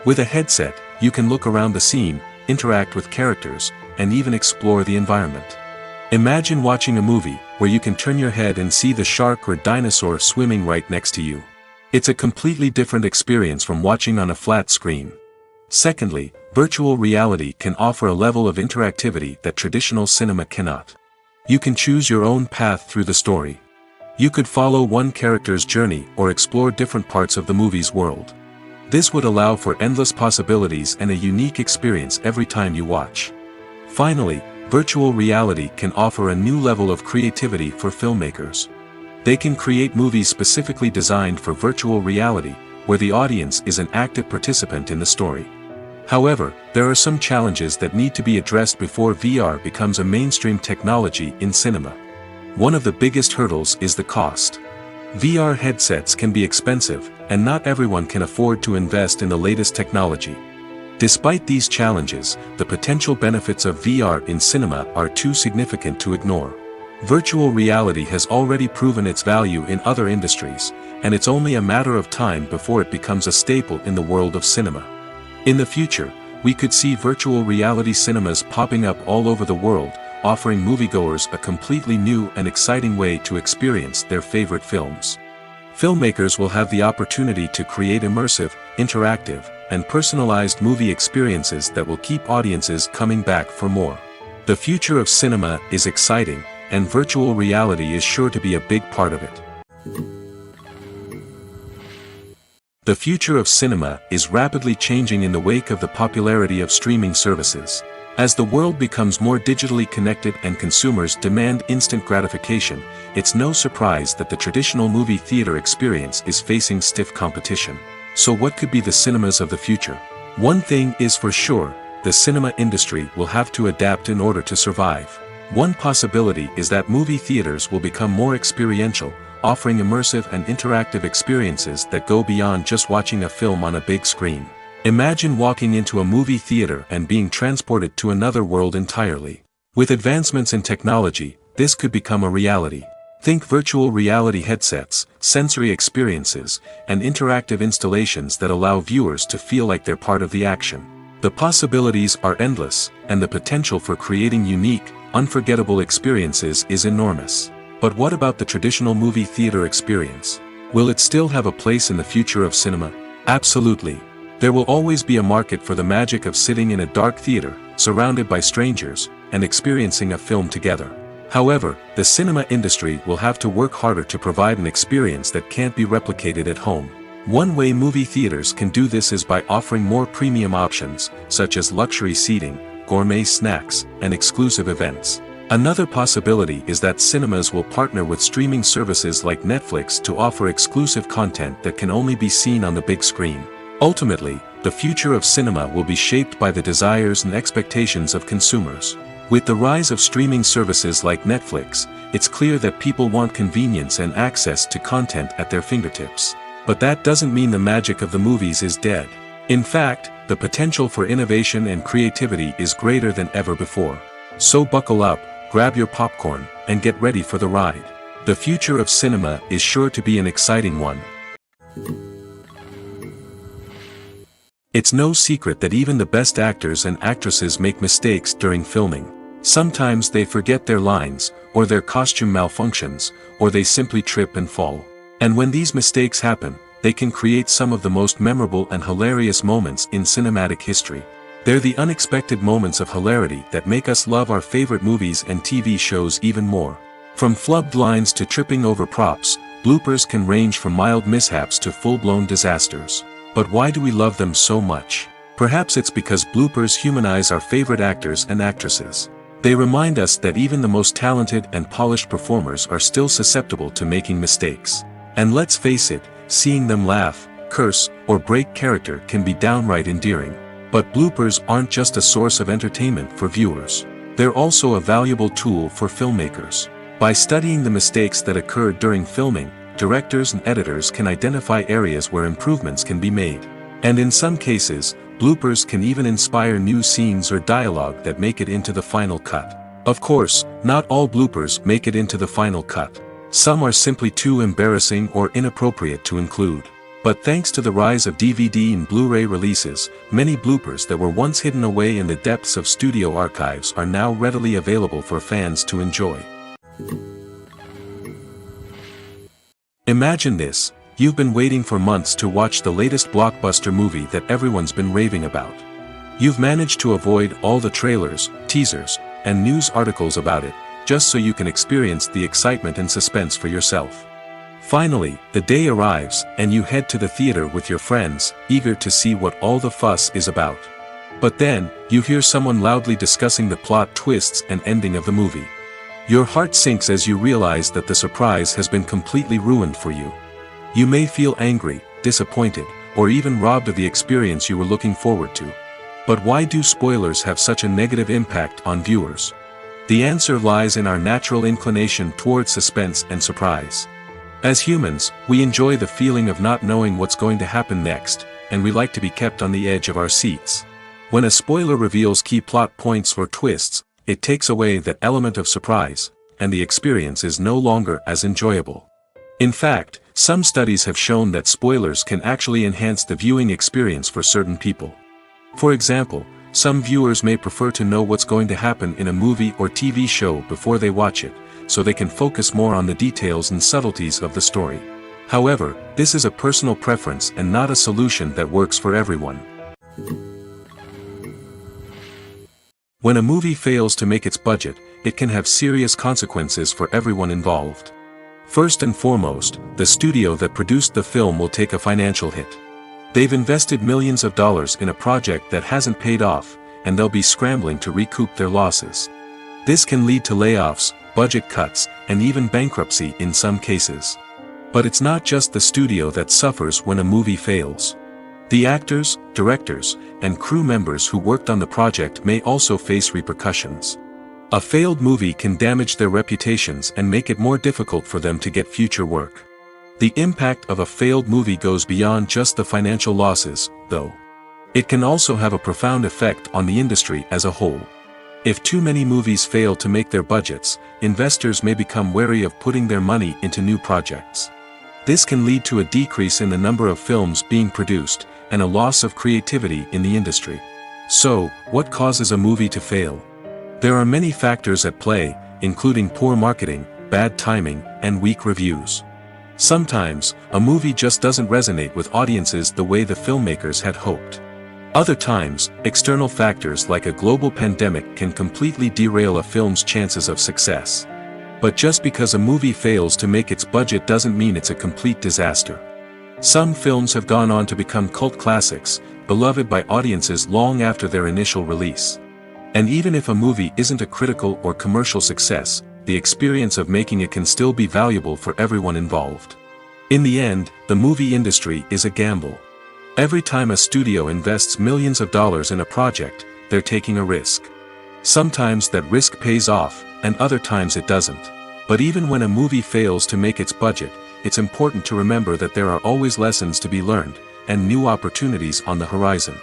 With a headset, you can look around the scene, interact with characters, and even explore the environment. Imagine watching a movie where you can turn your head and see the shark or dinosaur swimming right next to you. It's a completely different experience from watching on a flat screen. Secondly, virtual reality can offer a level of interactivity that traditional cinema cannot. You can choose your own path through the story. You could follow one character's journey or explore different parts of the movie's world. This would allow for endless possibilities and a unique experience every time you watch. Finally, virtual reality can offer a new level of creativity for filmmakers. They can create movies specifically designed for virtual reality, where the audience is an active participant in the story. However, there are some challenges that need to be addressed before VR becomes a mainstream technology in cinema. One of the biggest hurdles is the cost. VR headsets can be expensive, and not everyone can afford to invest in the latest technology. Despite these challenges, the potential benefits of VR in cinema are too significant to ignore. Virtual reality has already proven its value in other industries, and it's only a matter of time before it becomes a staple in the world of cinema. In the future, we could see virtual reality cinemas popping up all over the world, offering moviegoers a completely new and exciting way to experience their favorite films. Filmmakers will have the opportunity to create immersive, interactive, and personalized movie experiences that will keep audiences coming back for more. The future of cinema is exciting, and virtual reality is sure to be a big part of it. The future of cinema is rapidly changing in the wake of the popularity of streaming services. As the world becomes more digitally connected and consumers demand instant gratification, it's no surprise that the traditional movie theater experience is facing stiff competition. So what could be the cinemas of the future? One thing is for sure, the cinema industry will have to adapt in order to survive. One possibility is that movie theaters will become more experiential, offering immersive and interactive experiences that go beyond just watching a film on a big screen. Imagine walking into a movie theater and being transported to another world entirely. With advancements in technology, this could become a reality. Think virtual reality headsets, sensory experiences, and interactive installations that allow viewers to feel like they're part of the action. The possibilities are endless, and the potential for creating unique, unforgettable experiences is enormous. But what about the traditional movie theater experience? Will it still have a place in the future of cinema? Absolutely. There will always be a market for the magic of sitting in a dark theater, surrounded by strangers, and experiencing a film together. However, the cinema industry will have to work harder to provide an experience that can't be replicated at home. One way movie theaters can do this is by offering more premium options, such as luxury seating, gourmet snacks, and exclusive events. Another possibility is that cinemas will partner with streaming services like Netflix to offer exclusive content that can only be seen on the big screen. Ultimately, the future of cinema will be shaped by the desires and expectations of consumers. With the rise of streaming services like Netflix, it's clear that people want convenience and access to content at their fingertips. But that doesn't mean the magic of the movies is dead. In fact, the potential for innovation and creativity is greater than ever before. So buckle up, grab your popcorn, and get ready for the ride. The future of cinema is sure to be an exciting one. It's no secret that even the best actors and actresses make mistakes during filming. Sometimes they forget their lines, or their costume malfunctions, or they simply trip and fall. And when these mistakes happen, they can create some of the most memorable and hilarious moments in cinematic history. They're the unexpected moments of hilarity that make us love our favorite movies and TV shows even more. From flubbed lines to tripping over props, bloopers can range from mild mishaps to full-blown disasters. But why do we love them so much? Perhaps it's because bloopers humanize our favorite actors and actresses. They remind us that even the most talented and polished performers are still susceptible to making mistakes. And let's face it, seeing them laugh, curse, or break character can be downright endearing. But bloopers aren't just a source of entertainment for viewers. They're also a valuable tool for filmmakers. By studying the mistakes that occurred during filming, directors and editors can identify areas where improvements can be made. And in some cases, bloopers can even inspire new scenes or dialogue that make it into the final cut. Of course, not all bloopers make it into the final cut. Some are simply too embarrassing or inappropriate to include. But thanks to the rise of DVD and Blu-ray releases, many bloopers that were once hidden away in the depths of studio archives are now readily available for fans to enjoy. Imagine this, you've been waiting for months to watch the latest blockbuster movie that everyone's been raving about. You've managed to avoid all the trailers, teasers, and news articles about it, just so you can experience the excitement and suspense for yourself. Finally, the day arrives, and you head to the theater with your friends, eager to see what all the fuss is about. But then, you hear someone loudly discussing the plot twists and ending of the movie. Your heart sinks as you realize that the surprise has been completely ruined for you. You may feel angry, disappointed, or even robbed of the experience you were looking forward to. But why do spoilers have such a negative impact on viewers? The answer lies in our natural inclination toward suspense and surprise. As humans, we enjoy the feeling of not knowing what's going to happen next, and we like to be kept on the edge of our seats. When a spoiler reveals key plot points or twists, it takes away that element of surprise, and the experience is no longer as enjoyable. In fact, some studies have shown that spoilers can actually enhance the viewing experience for certain people. For example, some viewers may prefer to know what's going to happen in a movie or TV show before they watch it, so they can focus more on the details and subtleties of the story. However, this is a personal preference and not a solution that works for everyone. When a movie fails to make its budget, it can have serious consequences for everyone involved. First and foremost, the studio that produced the film will take a financial hit. They've invested millions of dollars in a project that hasn't paid off, and they'll be scrambling to recoup their losses. This can lead to layoffs, budget cuts, and even bankruptcy in some cases. But it's not just the studio that suffers when a movie fails. The actors, directors, and crew members who worked on the project may also face repercussions. A failed movie can damage their reputations and make it more difficult for them to get future work. The impact of a failed movie goes beyond just the financial losses, though. It can also have a profound effect on the industry as a whole. If too many movies fail to make their budgets, investors may become wary of putting their money into new projects. This can lead to a decrease in the number of films being produced, and a loss of creativity in the industry. So, what causes a movie to fail? There are many factors at play, including poor marketing, bad timing, and weak reviews. Sometimes, a movie just doesn't resonate with audiences the way the filmmakers had hoped. Other times, external factors like a global pandemic can completely derail a film's chances of success. But just because a movie fails to make its budget doesn't mean it's a complete disaster. Some films have gone on to become cult classics, beloved by audiences long after their initial release. And even if a movie isn't a critical or commercial success, the experience of making it can still be valuable for everyone involved. In the end, the movie industry is a gamble. Every time a studio invests millions of dollars in a project, they're taking a risk. Sometimes that risk pays off, and other times it doesn't. But even when a movie fails to make its budget, it's important to remember that there are always lessons to be learned, and new opportunities on the horizon.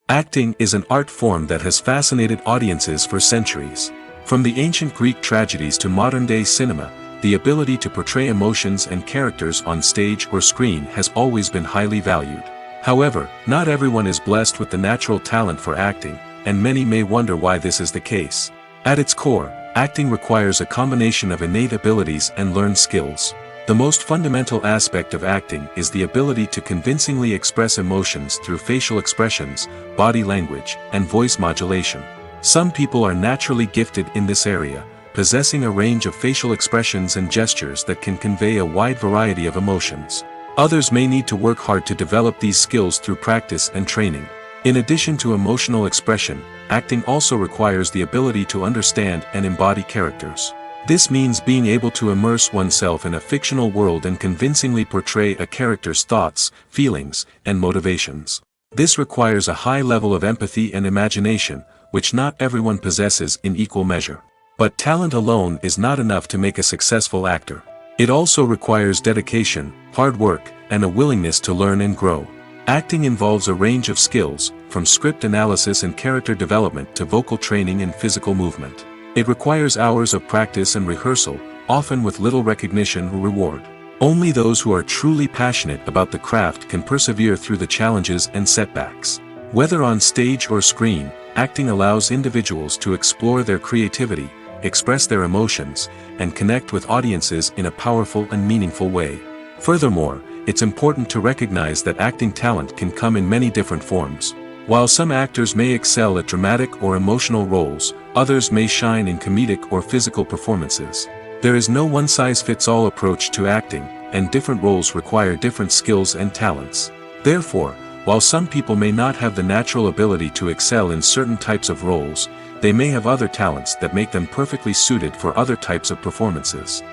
Acting is an art form that has fascinated audiences for centuries. From the ancient Greek tragedies to modern-day cinema, the ability to portray emotions and characters on stage or screen has always been highly valued. However, not everyone is blessed with the natural talent for acting, and many may wonder why this is the case. At its core, acting requires a combination of innate abilities and learned skills. The most fundamental aspect of acting is the ability to convincingly express emotions through facial expressions, body language, and voice modulation. Some people are naturally gifted in this area, possessing a range of facial expressions and gestures that can convey a wide variety of emotions. Others may need to work hard to develop these skills through practice and training. In addition to emotional expression, acting also requires the ability to understand and embody characters. This means being able to immerse oneself in a fictional world and convincingly portray a character's thoughts, feelings, and motivations. This requires a high level of empathy and imagination, which not everyone possesses in equal measure. But talent alone is not enough to make a successful actor. It also requires dedication, hard work, and a willingness to learn and grow. Acting involves a range of skills, from script analysis and character development to vocal training and physical movement. It requires hours of practice and rehearsal, often with little recognition or reward. Only those who are truly passionate about the craft can persevere through the challenges and setbacks. Whether on stage or screen, acting allows individuals to explore their creativity, express their emotions, and connect with audiences in a powerful and meaningful way. Furthermore, it's important to recognize that acting talent can come in many different forms. While some actors may excel at dramatic or emotional roles, others may shine in comedic or physical performances. There is no one-size-fits-all approach to acting, and different roles require different skills and talents. Therefore, while some people may not have the natural ability to excel in certain types of roles, they may have other talents that make them perfectly suited for other types of performances.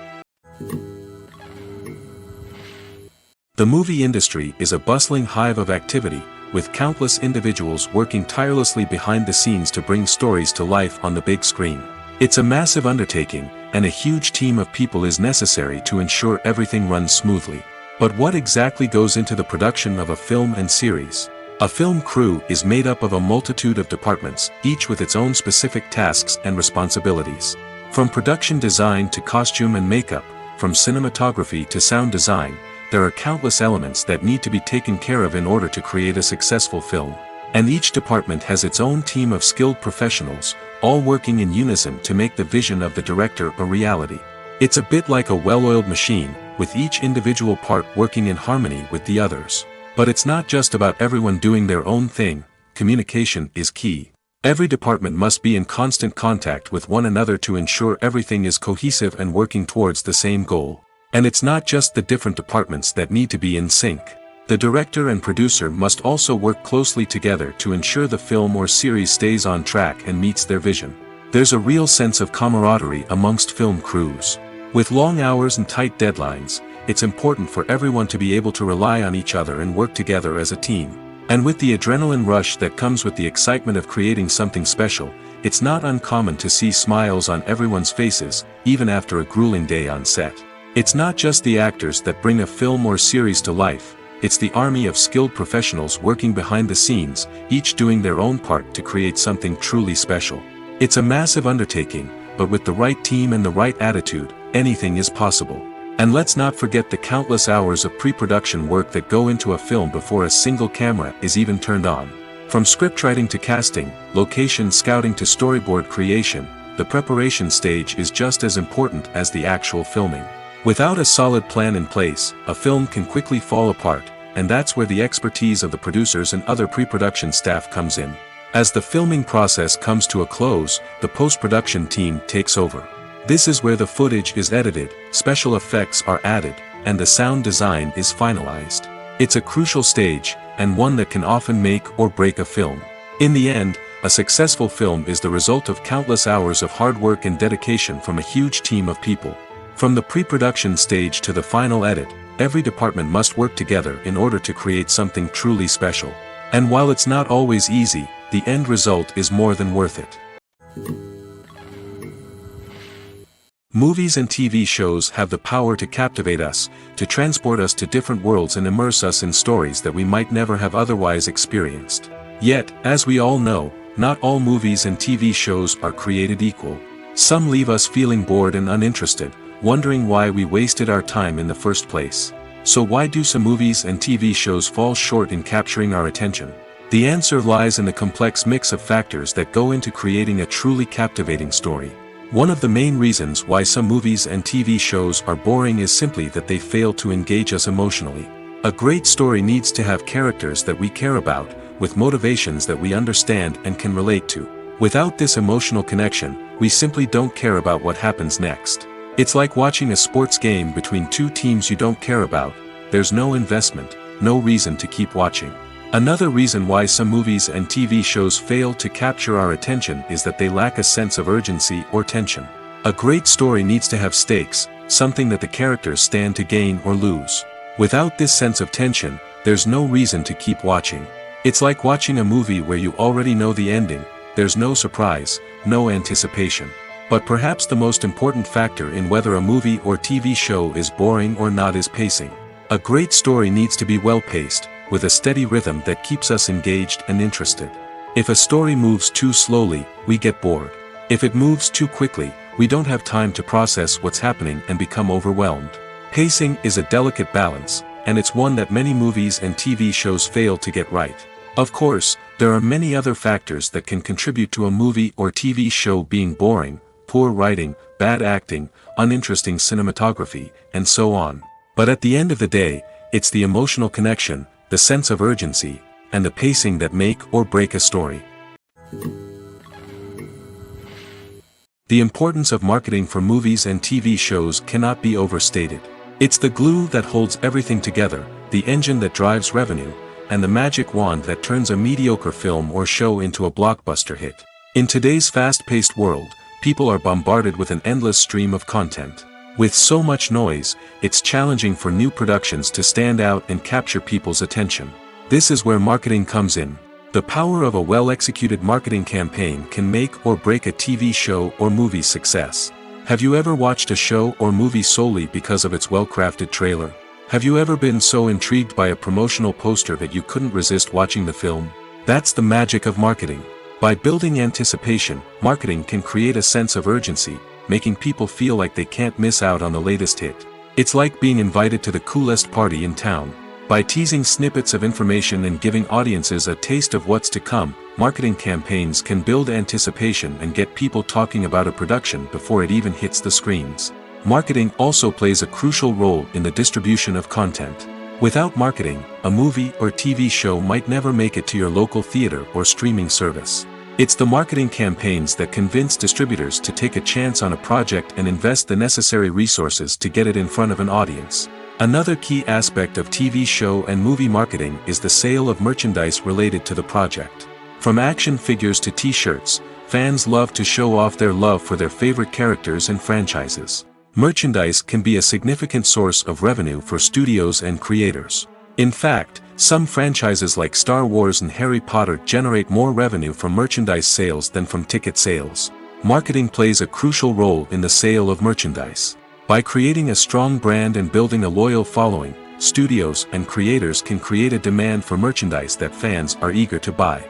The movie industry is a bustling hive of activity, with countless individuals working tirelessly behind the scenes to bring stories to life on the big screen. It's a massive undertaking, and a huge team of people is necessary to ensure everything runs smoothly. But what exactly goes into the production of a film and series? A film crew is made up of a multitude of departments, each with its own specific tasks and responsibilities. From production design to costume and makeup, from cinematography to sound design, there are countless elements that need to be taken care of in order to create a successful film. And each department has its own team of skilled professionals, all working in unison to make the vision of the director a reality. It's a bit like a well-oiled machine, with each individual part working in harmony with the others. But it's not just about everyone doing their own thing. Communication is key. Every department must be in constant contact with one another to ensure everything is cohesive and working towards the same goal. And it's not just the different departments that need to be in sync. The director and producer must also work closely together to ensure the film or series stays on track and meets their vision. There's a real sense of camaraderie amongst film crews. With long hours and tight deadlines, it's important for everyone to be able to rely on each other and work together as a team. And with the adrenaline rush that comes with the excitement of creating something special, it's not uncommon to see smiles on everyone's faces, even after a grueling day on set. It's not just the actors that bring a film or series to life, it's the army of skilled professionals working behind the scenes, each doing their own part to create something truly special. It's a massive undertaking, but with the right team and the right attitude, anything is possible. And let's not forget the countless hours of pre-production work that go into a film before a single camera is even turned on. From scriptwriting to casting, location scouting to storyboard creation, the preparation stage is just as important as the actual filming. Without a solid plan in place, a film can quickly fall apart, and that's where the expertise of the producers and other pre-production staff comes in. As the filming process comes to a close, the post-production team takes over. This is where the footage is edited, special effects are added, and the sound design is finalized. It's a crucial stage, and one that can often make or break a film. In the end, a successful film is the result of countless hours of hard work and dedication from a huge team of people. From the pre-production stage to the final edit, every department must work together in order to create something truly special. And while it's not always easy, the end result is more than worth it. Movies and TV shows have the power to captivate us, to transport us to different worlds and immerse us in stories that we might never have otherwise experienced. Yet, as we all know, not all movies and TV shows are created equal. Some leave us feeling bored and uninterested, wondering why we wasted our time in the first place. So why do some movies and TV shows fall short in capturing our attention? The answer lies in the complex mix of factors that go into creating a truly captivating story. One of the main reasons why some movies and TV shows are boring is simply that they fail to engage us emotionally. A great story needs to have characters that we care about, with motivations that we understand and can relate to. Without this emotional connection, we simply don't care about what happens next. It's like watching a sports game between two teams you don't care about. There's no investment, no reason to keep watching. Another reason why some movies and TV shows fail to capture our attention is that they lack a sense of urgency or tension. A great story needs to have stakes, something that the characters stand to gain or lose. Without this sense of tension, there's no reason to keep watching. It's like watching a movie where you already know the ending. There's no surprise, no anticipation. But perhaps the most important factor in whether a movie or TV show is boring or not is pacing. A great story needs to be well-paced, with a steady rhythm that keeps us engaged and interested. If a story moves too slowly, we get bored. If it moves too quickly, we don't have time to process what's happening and become overwhelmed. Pacing is a delicate balance, and it's one that many movies and TV shows fail to get right. Of course, there are many other factors that can contribute to a movie or TV show being boring: poor writing, bad acting, uninteresting cinematography, and so on. But at the end of the day, it's the emotional connection, the sense of urgency, and the pacing that make or break a story. The importance of marketing for movies and TV shows cannot be overstated. It's the glue that holds everything together, the engine that drives revenue, and the magic wand that turns a mediocre film or show into a blockbuster hit. In today's fast-paced world, people are bombarded with an endless stream of content. With so much noise, it's challenging for new productions to stand out and capture people's attention. This is where marketing comes in. The power of a well-executed marketing campaign can make or break a TV show or movie's success. Have you ever watched a show or movie solely because of its well-crafted trailer? Have you ever been so intrigued by a promotional poster that you couldn't resist watching the film? That's the magic of marketing. By building anticipation, marketing can create a sense of urgency, making people feel like they can't miss out on the latest hit. It's like being invited to the coolest party in town. By teasing snippets of information and giving audiences a taste of what's to come, marketing campaigns can build anticipation and get people talking about a production before it even hits the screens. Marketing also plays a crucial role in the distribution of content. Without marketing, a movie or TV show might never make it to your local theater or streaming service. It's the marketing campaigns that convince distributors to take a chance on a project and invest the necessary resources to get it in front of an audience. Another key aspect of TV show and movie marketing is the sale of merchandise related to the project. From action figures to t-shirts, fans love to show off their love for their favorite characters and franchises. Merchandise can be a significant source of revenue for studios and creators. In fact, some franchises like Star Wars and Harry Potter generate more revenue from merchandise sales than from ticket sales. Marketing plays a crucial role in the sale of merchandise. By creating a strong brand and building a loyal following, studios and creators can create a demand for merchandise that fans are eager to buy.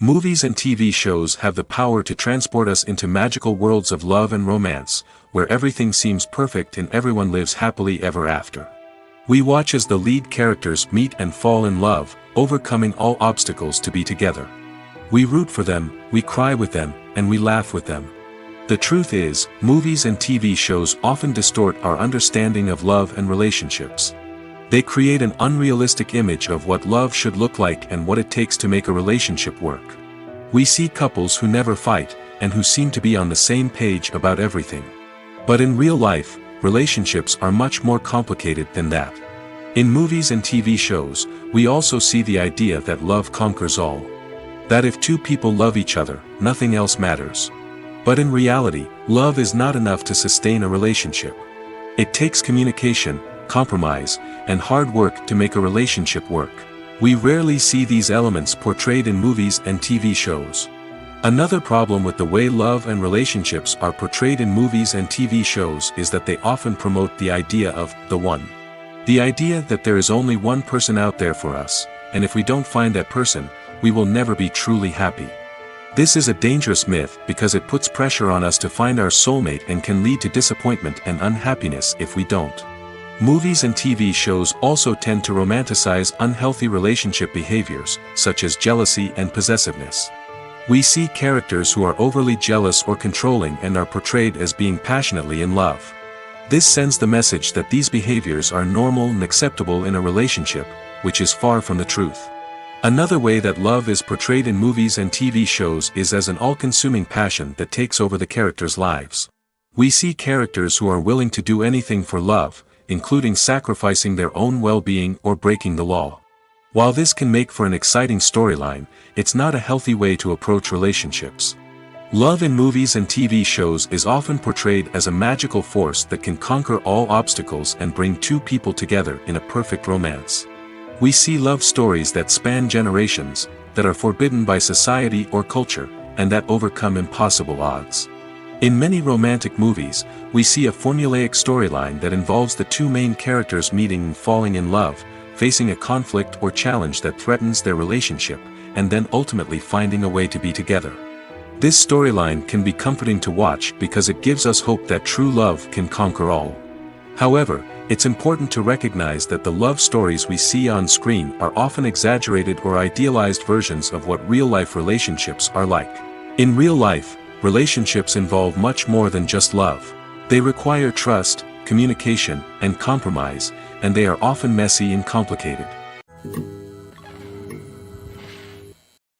Movies and TV shows have the power to transport us into magical worlds of love and romance, where everything seems perfect and everyone lives happily ever after. We watch as the lead characters meet and fall in love, overcoming all obstacles to be together. We root for them, we cry with them, and we laugh with them. The truth is, movies and TV shows often distort our understanding of love and relationships. They create an unrealistic image of what love should look like and what it takes to make a relationship work. We see couples who never fight, and who seem to be on the same page about everything. But in real life, relationships are much more complicated than that. In movies and TV shows, we also see the idea that love conquers all. That if two people love each other, nothing else matters. But in reality, love is not enough to sustain a relationship. It takes communication, compromise, and hard work to make a relationship work. We rarely see these elements portrayed in movies and TV shows. Another problem with the way love and relationships are portrayed in movies and TV shows is that they often promote the idea of the one. The idea that there is only one person out there for us, and if we don't find that person, we will never be truly happy. This is a dangerous myth because it puts pressure on us to find our soulmate and can lead to disappointment and unhappiness if we don't. Movies and TV shows also tend to romanticize unhealthy relationship behaviors, such as jealousy and possessiveness. We see characters who are overly jealous or controlling and are portrayed as being passionately in love. This sends the message that these behaviors are normal and acceptable in a relationship, which is far from the truth. Another way that love is portrayed in movies and TV shows is as an all-consuming passion that takes over the characters' lives. We see characters who are willing to do anything for love, including sacrificing their own well-being or breaking the law. While this can make for an exciting storyline, it's not a healthy way to approach relationships. Love in movies and TV shows is often portrayed as a magical force that can conquer all obstacles and bring two people together in a perfect romance. We see love stories that span generations, that are forbidden by society or culture, and that overcome impossible odds. In many romantic movies, we see a formulaic storyline that involves the two main characters meeting and falling in love, facing a conflict or challenge that threatens their relationship, and then ultimately finding a way to be together. This storyline can be comforting to watch because it gives us hope that true love can conquer all. However, it's important to recognize that the love stories we see on screen are often exaggerated or idealized versions of what real-life relationships are like. In real life, relationships involve much more than just love. They require trust, communication, and compromise, and they are often messy and complicated.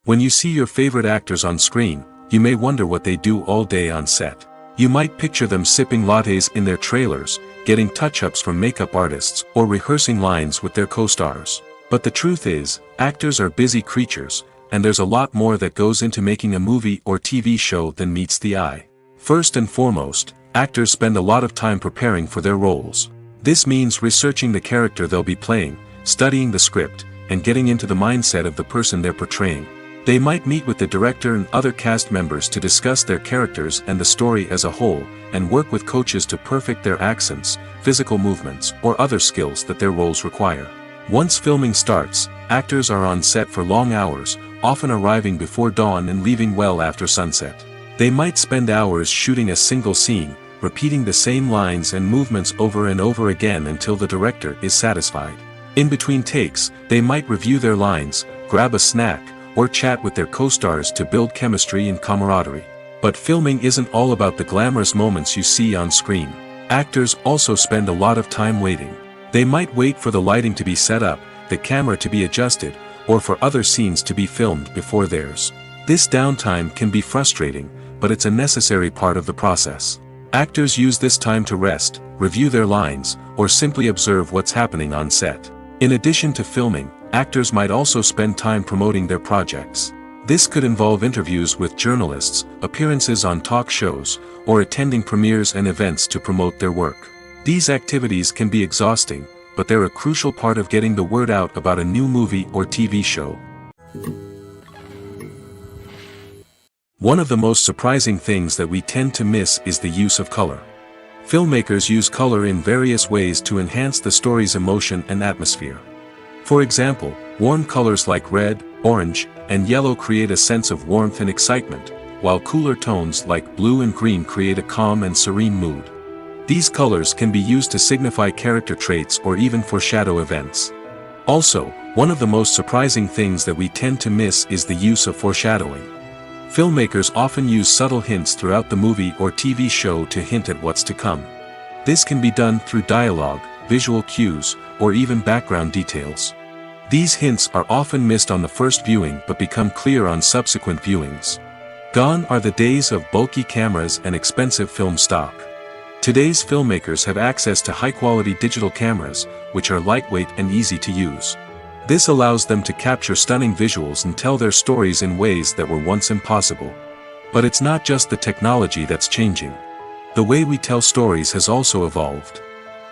When you see your favorite actors on screen, you may wonder what they do all day on set. You might picture them sipping lattes in their trailers, getting touch-ups from makeup artists, or rehearsing lines with their co-stars. But the truth is, actors are busy creatures, and there's a lot more that goes into making a movie or TV show than meets the eye. First and foremost, actors spend a lot of time preparing for their roles. This means researching the character they'll be playing, studying the script, and getting into the mindset of the person they're portraying. They might meet with the director and other cast members to discuss their characters and the story as a whole, and work with coaches to perfect their accents, physical movements, or other skills that their roles require. Once filming starts, actors are on set for long hours, often arriving before dawn and leaving well after sunset. They might spend hours shooting a single scene, repeating the same lines and movements over and over again until the director is satisfied. In between takes, they might review their lines, grab a snack, or chat with their co-stars to build chemistry and camaraderie. But filming isn't all about the glamorous moments you see on screen. Actors also spend a lot of time waiting. They might wait for the lighting to be set up, the camera to be adjusted, or for other scenes to be filmed before theirs. This downtime can be frustrating, but it's a necessary part of the process. Actors use this time to rest, review their lines, or simply observe what's happening on set. In addition to filming, actors might also spend time promoting their projects. This could involve interviews with journalists, appearances on talk shows, or attending premieres and events to promote their work. These activities can be exhausting, but they're a crucial part of getting the word out about a new movie or TV show. One of the most surprising things that we tend to miss is the use of color. Filmmakers use color in various ways to enhance the story's emotion and atmosphere. For example, warm colors like red, orange, and yellow create a sense of warmth and excitement, while cooler tones like blue and green create a calm and serene mood. These colors can be used to signify character traits or even foreshadow events. Also, one of the most surprising things that we tend to miss is the use of foreshadowing. Filmmakers often use subtle hints throughout the movie or TV show to hint at what's to come. This can be done through dialogue, visual cues, or even background details. These hints are often missed on the first viewing but become clear on subsequent viewings. Gone are the days of bulky cameras and expensive film stock. Today's filmmakers have access to high-quality digital cameras, which are lightweight and easy to use. This allows them to capture stunning visuals and tell their stories in ways that were once impossible. But it's not just the technology that's changing. The way we tell stories has also evolved.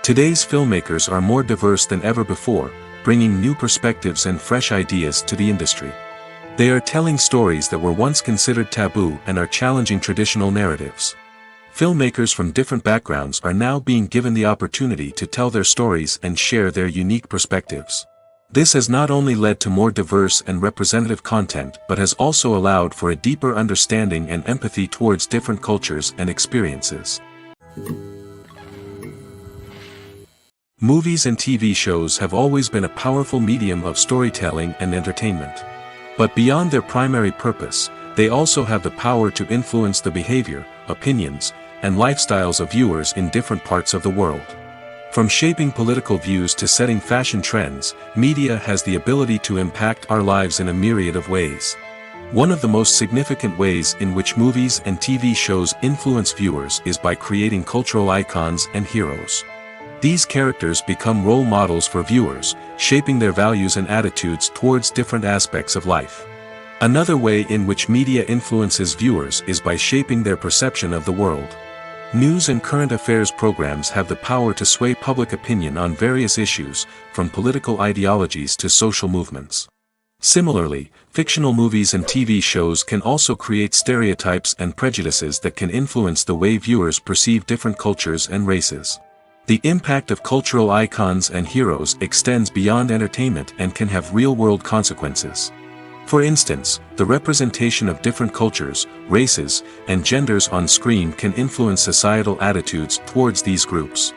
Today's filmmakers are more diverse than ever before, bringing new perspectives and fresh ideas to the industry. They are telling stories that were once considered taboo and are challenging traditional narratives. Filmmakers from different backgrounds are now being given the opportunity to tell their stories and share their unique perspectives. This has not only led to more diverse and representative content but has also allowed for a deeper understanding and empathy towards different cultures and experiences. Movies and TV shows have always been a powerful medium of storytelling and entertainment. But beyond their primary purpose, they also have the power to influence the behavior, opinions, and lifestyles of viewers in different parts of the world. From shaping political views to setting fashion trends, media has the ability to impact our lives in a myriad of ways. One of the most significant ways in which movies and TV shows influence viewers is by creating cultural icons and heroes. These characters become role models for viewers, shaping their values and attitudes towards different aspects of life. Another way in which media influences viewers is by shaping their perception of the world. News and current affairs programs have the power to sway public opinion on various issues, from political ideologies to social movements. Similarly, fictional movies and TV shows can also create stereotypes and prejudices that can influence the way viewers perceive different cultures and races. The impact of cultural icons and heroes extends beyond entertainment and can have real-world consequences. For instance, the representation of different cultures, races, and genders on screen can influence societal attitudes towards these groups.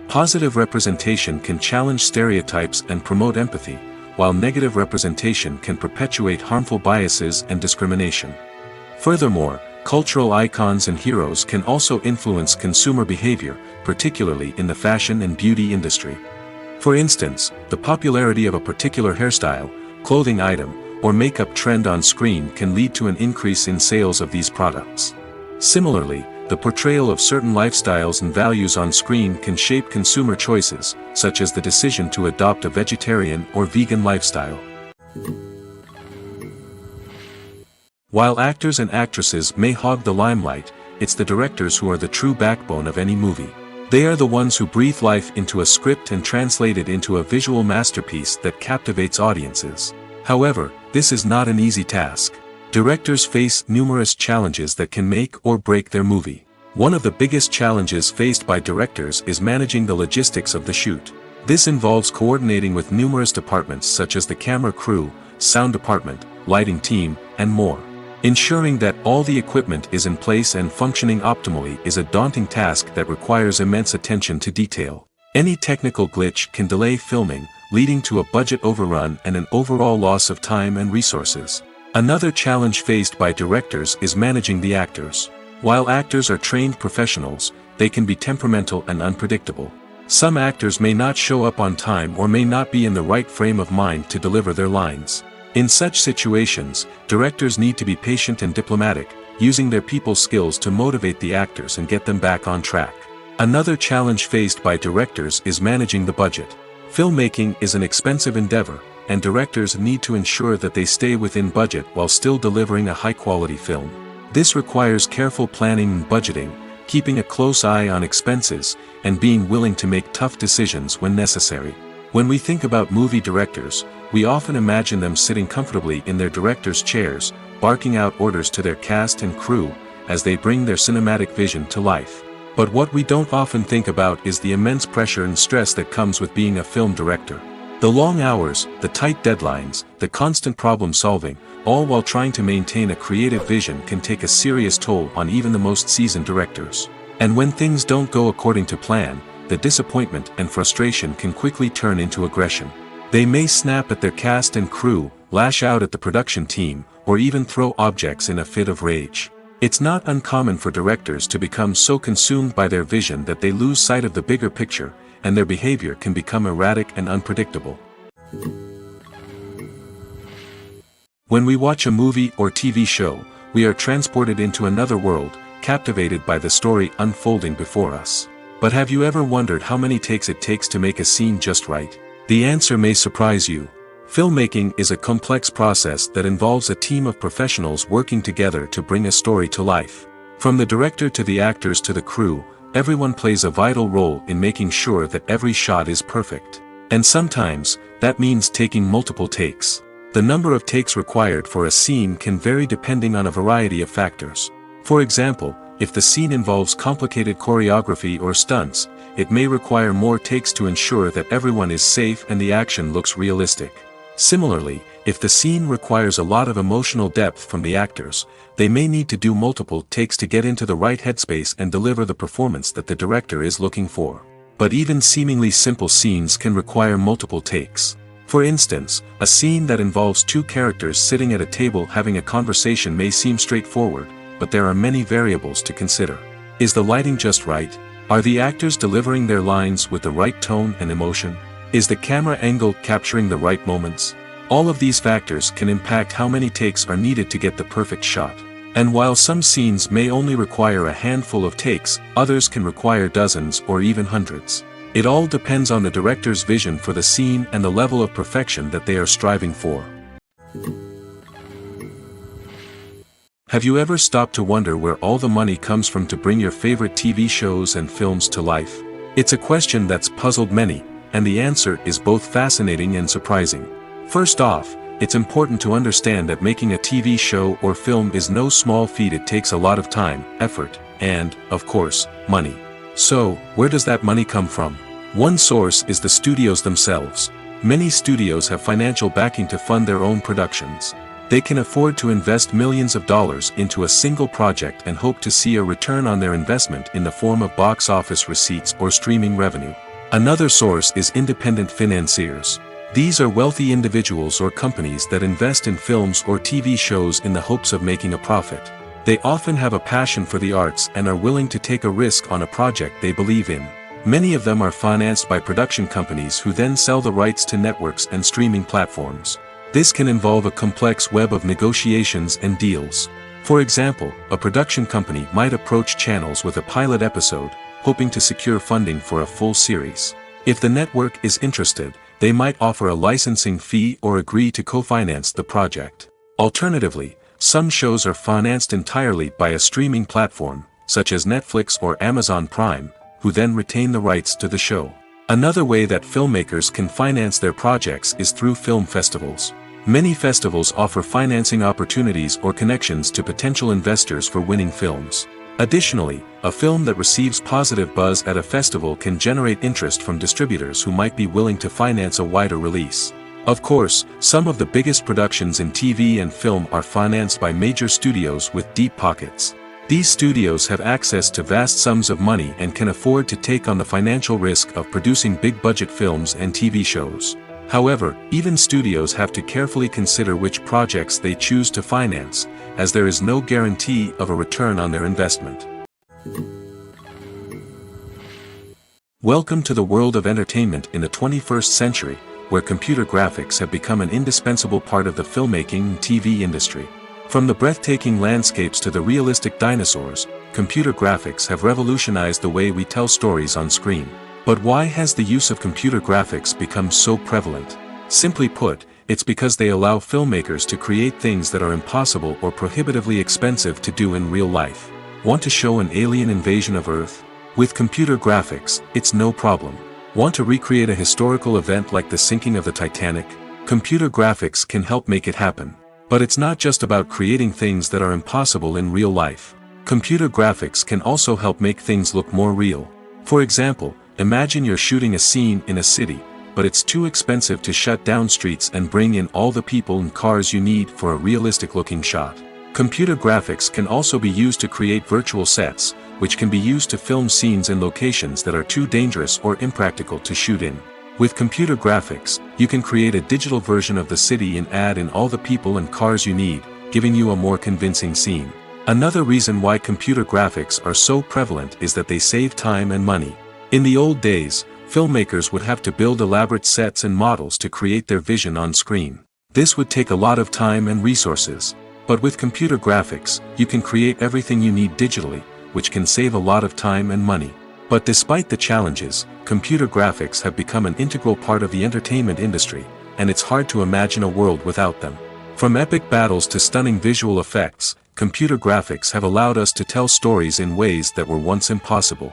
Positive representation can challenge stereotypes and promote empathy, while negative representation can perpetuate harmful biases and discrimination. Furthermore, cultural icons and heroes can also influence consumer behavior, particularly in the fashion and beauty industry. For instance, the popularity of a particular hairstyle, clothing item, or makeup trend on screen can lead to an increase in sales of these products. Similarly, the portrayal of certain lifestyles and values on screen can shape consumer choices, such as the decision to adopt a vegetarian or vegan lifestyle. While actors and actresses may hog the limelight, it's the directors who are the true backbone of any movie. They are the ones who breathe life into a script and translate it into a visual masterpiece that captivates audiences. However, this is not an easy task. Directors face numerous challenges that can make or break their movie. One of the biggest challenges faced by directors is managing the logistics of the shoot. This involves coordinating with numerous departments such as the camera crew, sound department, lighting team, and more. Ensuring that all the equipment is in place and functioning optimally is a daunting task that requires immense attention to detail. Any technical glitch can delay filming, leading to a budget overrun and an overall loss of time and resources. Another challenge faced by directors is managing the actors. While actors are trained professionals, they can be temperamental and unpredictable. Some actors may not show up on time or may not be in the right frame of mind to deliver their lines. In such situations, directors need to be patient and diplomatic, using their people skills to motivate the actors and get them back on track. Another challenge faced by directors is managing the budget. Filmmaking is an expensive endeavor, and directors need to ensure that they stay within budget while still delivering a high-quality film. This requires careful planning and budgeting, keeping a close eye on expenses, and being willing to make tough decisions when necessary. When we think about movie directors, we often imagine them sitting comfortably in their director's chairs, barking out orders to their cast and crew, as they bring their cinematic vision to life. But what we don't often think about is the immense pressure and stress that comes with being a film director. The long hours, the tight deadlines, the constant problem solving, all while trying to maintain a creative vision can take a serious toll on even the most seasoned directors. And when things don't go according to plan, the disappointment and frustration can quickly turn into aggression. They may snap at their cast and crew, lash out at the production team, or even throw objects in a fit of rage. It's not uncommon for directors to become so consumed by their vision that they lose sight of the bigger picture, and their behavior can become erratic and unpredictable. When we watch a movie or TV show, we are transported into another world, captivated by the story unfolding before us. But have you ever wondered how many takes it takes to make a scene just right? The answer may surprise you. Filmmaking is a complex process that involves a team of professionals working together to bring a story to life. From the director to the actors to the crew, everyone plays a vital role in making sure that every shot is perfect. And sometimes, that means taking multiple takes. The number of takes required for a scene can vary depending on a variety of factors. For example, if the scene involves complicated choreography or stunts, it may require more takes to ensure that everyone is safe and the action looks realistic. Similarly, if the scene requires a lot of emotional depth from the actors, they may need to do multiple takes to get into the right headspace and deliver the performance that the director is looking for. But even seemingly simple scenes can require multiple takes. For instance, a scene that involves two characters sitting at a table having a conversation may seem straightforward, but there are many variables to consider. Is the lighting just right? Are the actors delivering their lines with the right tone and emotion? Is the camera angle capturing the right moments? All of these factors can impact how many takes are needed to get the perfect shot. And while some scenes may only require a handful of takes, others can require dozens or even hundreds. It all depends on the director's vision for the scene and the level of perfection that they are striving for. Have you ever stopped to wonder where all the money comes from to bring your favorite TV shows and films to life? It's a question that's puzzled many, and the answer is both fascinating and surprising. First off, it's important to understand that making a TV show or film is no small feat. It takes a lot of time, effort, and, of course, money. So, where does that money come from? One source is the studios themselves. Many studios have financial backing to fund their own productions. They can afford to invest millions of dollars into a single project and hope to see a return on their investment in the form of box office receipts or streaming revenue. Another source is independent financiers. These are wealthy individuals or companies that invest in films or TV shows in the hopes of making a profit. They often have a passion for the arts and are willing to take a risk on a project they believe in. Many of them are financed by production companies who then sell the rights to networks and streaming platforms. This can involve a complex web of negotiations and deals. For example, a production company might approach channels with a pilot episode, hoping to secure funding for a full series. If the network is interested, they might offer a licensing fee or agree to co-finance the project. Alternatively, some shows are financed entirely by a streaming platform, such as Netflix or Amazon Prime, who then retain the rights to the show. Another way that filmmakers can finance their projects is through film festivals. Many festivals offer financing opportunities or connections to potential investors for winning films. Additionally, a film that receives positive buzz at a festival can generate interest from distributors who might be willing to finance a wider release. Of course, some of the biggest productions in TV and film are financed by major studios with deep pockets. These studios have access to vast sums of money and can afford to take on the financial risk of producing big-budget films and TV shows. However, even studios have to carefully consider which projects they choose to finance, as there is no guarantee of a return on their investment. Welcome to the world of entertainment in the 21st century, where computer graphics have become an indispensable part of the filmmaking and TV industry. From the breathtaking landscapes to the realistic dinosaurs, computer graphics have revolutionized the way we tell stories on screen. But why has the use of computer graphics become so prevalent? Simply put, it's because they allow filmmakers to create things that are impossible or prohibitively expensive to do in real life. Want to show an alien invasion of Earth? With computer graphics, it's no problem. Want to recreate a historical event like the sinking of the Titanic? Computer graphics can help make it happen. But it's not just about creating things that are impossible in real life. Computer graphics can also help make things look more real. For example, imagine you're shooting a scene in a city, but it's too expensive to shut down streets and bring in all the people and cars you need for a realistic-looking shot. Computer graphics can also be used to create virtual sets, which can be used to film scenes in locations that are too dangerous or impractical to shoot in. With computer graphics, you can create a digital version of the city and add in all the people and cars you need, giving you a more convincing scene. Another reason why computer graphics are so prevalent is that they save time and money. In the old days, filmmakers would have to build elaborate sets and models to create their vision on screen. This would take a lot of time and resources. But with computer graphics, you can create everything you need digitally, which can save a lot of time and money. But despite the challenges, computer graphics have become an integral part of the entertainment industry, and it's hard to imagine a world without them. From epic battles to stunning visual effects, computer graphics have allowed us to tell stories in ways that were once impossible.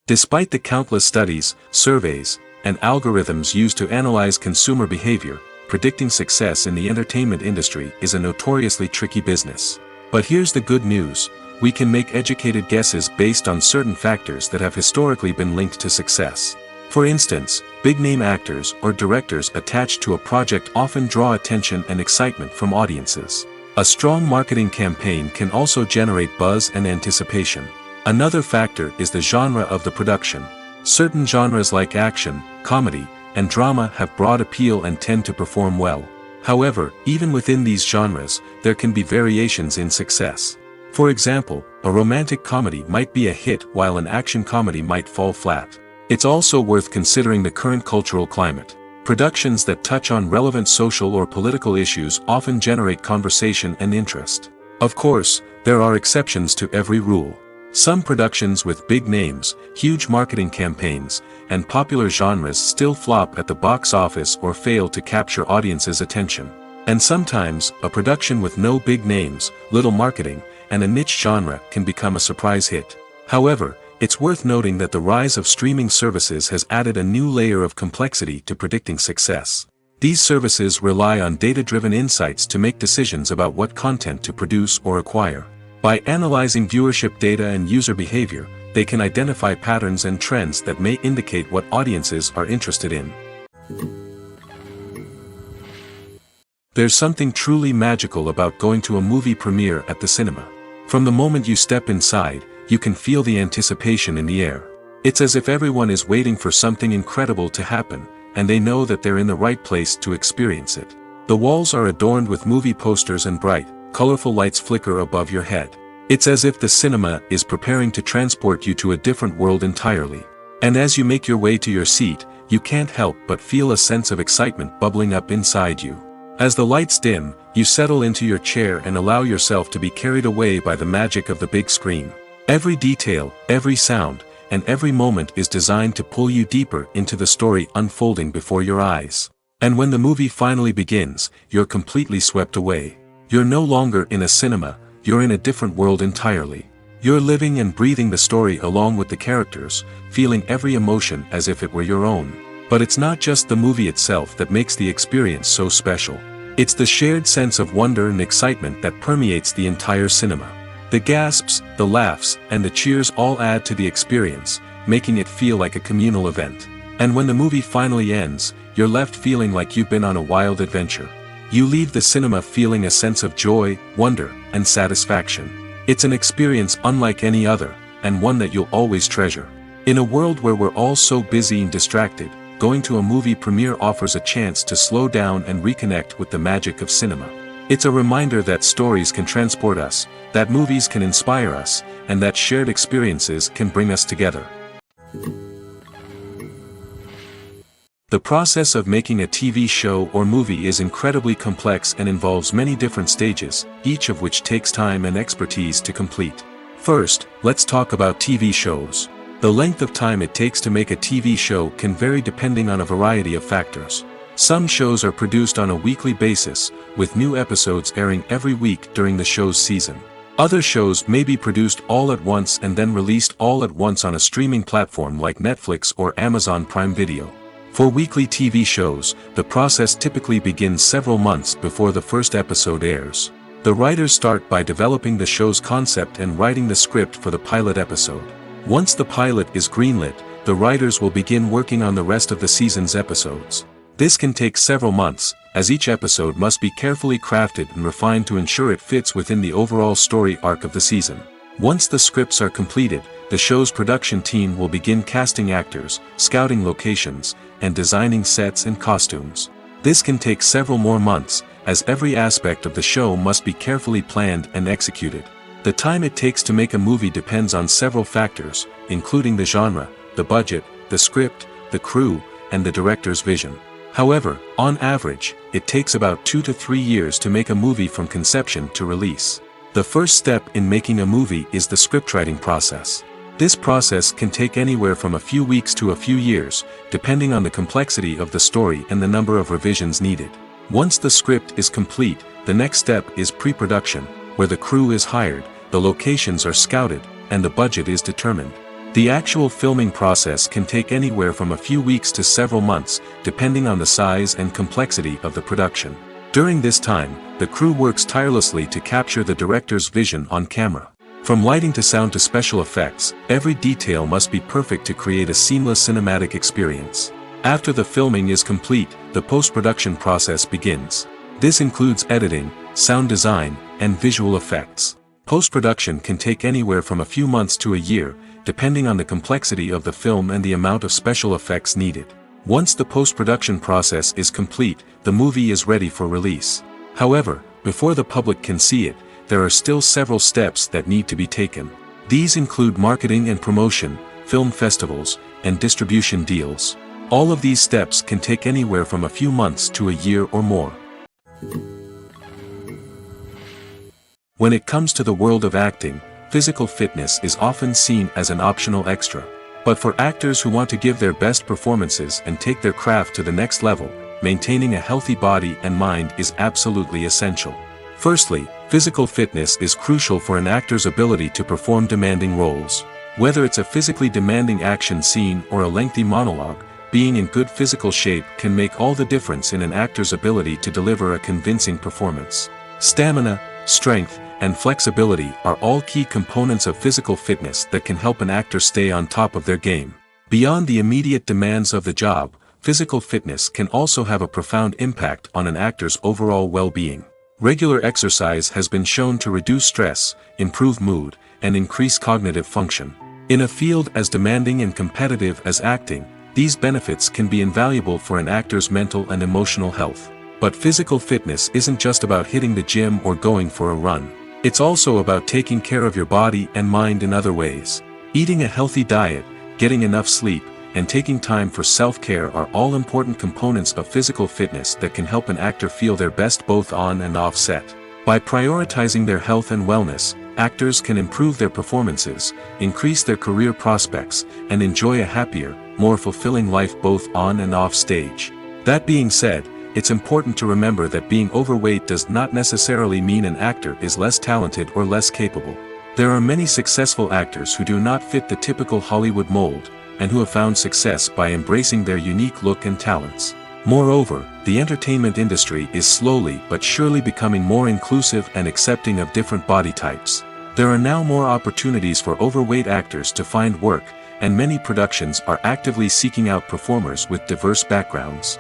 Despite the countless studies, surveys, and algorithms used to analyze consumer behavior, predicting success in the entertainment industry is a notoriously tricky business. But here's the good news: we can make educated guesses based on certain factors that have historically been linked to success. For instance, big-name actors or directors attached to a project often draw attention and excitement from audiences. A strong marketing campaign can also generate buzz and anticipation. Another factor is the genre of the production. Certain genres like action, comedy, and drama have broad appeal and tend to perform well. However, even within these genres, there can be variations in success. For example, a romantic comedy might be a hit while an action comedy might fall flat. It's also worth considering the current cultural climate. Productions that touch on relevant social or political issues often generate conversation and interest. Of course, there are exceptions to every rule. Some productions with big names, huge marketing campaigns, and popular genres still flop at the box office or fail to capture audiences' attention. And sometimes, a production with no big names, little marketing, and a niche genre can become a surprise hit. However, it's worth noting that the rise of streaming services has added a new layer of complexity to predicting success. These services rely on data-driven insights to make decisions about what content to produce or acquire. By analyzing viewership data and user behavior, they can identify patterns and trends that may indicate what audiences are interested in. There's something truly magical about going to a movie premiere at the cinema. From the moment you step inside, you can feel the anticipation in the air. It's as if everyone is waiting for something incredible to happen, and they know that they're in the right place to experience it. The walls are adorned with movie posters and bright, colorful lights flicker above your head. It's as if the cinema is preparing to transport you to a different world entirely. And as you make your way to your seat, you can't help but feel a sense of excitement bubbling up inside you. As the lights dim, you settle into your chair and allow yourself to be carried away by the magic of the big screen. Every detail, every sound, and every moment is designed to pull you deeper into the story unfolding before your eyes. And when the movie finally begins, you're completely swept away. You're no longer in a cinema, you're in a different world entirely. You're living and breathing the story along with the characters, feeling every emotion as if it were your own. But it's not just the movie itself that makes the experience so special. It's the shared sense of wonder and excitement that permeates the entire cinema. The gasps, the laughs, and the cheers all add to the experience, making it feel like a communal event. And when the movie finally ends, you're left feeling like you've been on a wild adventure. You leave the cinema feeling a sense of joy, wonder, and satisfaction. It's an experience unlike any other, and one that you'll always treasure. In a world where we're all so busy and distracted, going to a movie premiere offers a chance to slow down and reconnect with the magic of cinema. It's a reminder that stories can transport us, that movies can inspire us, and that shared experiences can bring us together. The process of making a TV show or movie is incredibly complex and involves many different stages, each of which takes time and expertise to complete. First, let's talk about TV shows. The length of time it takes to make a TV show can vary depending on a variety of factors. Some shows are produced on a weekly basis, with new episodes airing every week during the show's season. Other shows may be produced all at once and then released all at once on a streaming platform like Netflix or Amazon Prime Video. For weekly TV shows, the process typically begins several months before the first episode airs. The writers start by developing the show's concept and writing the script for the pilot episode. Once the pilot is greenlit, the writers will begin working on the rest of the season's episodes. This can take several months, as each episode must be carefully crafted and refined to ensure it fits within the overall story arc of the season. Once the scripts are completed, the show's production team will begin casting actors, scouting locations, and designing sets and costumes. This can take several more months, as every aspect of the show must be carefully planned and executed. The time it takes to make a movie depends on several factors, including the genre, the budget, the script, the crew, and the director's vision. However, on average, it takes about 2 to 3 years to make a movie from conception to release. The first step in making a movie is the scriptwriting process. This process can take anywhere from a few weeks to a few years, depending on the complexity of the story and the number of revisions needed. Once the script is complete, the next step is pre-production, where the crew is hired, the locations are scouted, and the budget is determined. The actual filming process can take anywhere from a few weeks to several months, depending on the size and complexity of the production. During this time, the crew works tirelessly to capture the director's vision on camera. From lighting to sound to special effects, every detail must be perfect to create a seamless cinematic experience. After the filming is complete, the post-production process begins. This includes editing, sound design, and visual effects. Post-production can take anywhere from a few months to a year, depending on the complexity of the film and the amount of special effects needed. Once the post-production process is complete, the movie is ready for release. However, before the public can see it, there are still several steps that need to be taken. These include marketing and promotion, film festivals, and distribution deals. All of these steps can take anywhere from a few months to a year or more. When it comes to the world of acting, physical fitness is often seen as an optional extra. But for actors who want to give their best performances and take their craft to the next level, maintaining a healthy body and mind is absolutely essential. Firstly, physical fitness is crucial for an actor's ability to perform demanding roles. Whether it's a physically demanding action scene or a lengthy monologue, being in good physical shape can make all the difference in an actor's ability to deliver a convincing performance. Stamina, strength, and flexibility are all key components of physical fitness that can help an actor stay on top of their game. Beyond the immediate demands of the job, physical fitness can also have a profound impact on an actor's overall well-being. Regular exercise has been shown to reduce stress, improve mood, and increase cognitive function. In a field as demanding and competitive as acting, these benefits can be invaluable for an actor's mental and emotional health. But physical fitness isn't just about hitting the gym or going for a run. It's also about taking care of your body and mind in other ways. Eating a healthy diet, getting enough sleep, and taking time for self-care are all important components of physical fitness that can help an actor feel their best both on and off set. By prioritizing their health and wellness, actors can improve their performances, increase their career prospects, and enjoy a happier, more fulfilling life both on and off stage. That being said, it's important to remember that being overweight does not necessarily mean an actor is less talented or less capable. There are many successful actors who do not fit the typical Hollywood mold, and who have found success by embracing their unique look and talents. Moreover, the entertainment industry is slowly but surely becoming more inclusive and accepting of different body types. There are now more opportunities for overweight actors to find work, and many productions are actively seeking out performers with diverse backgrounds.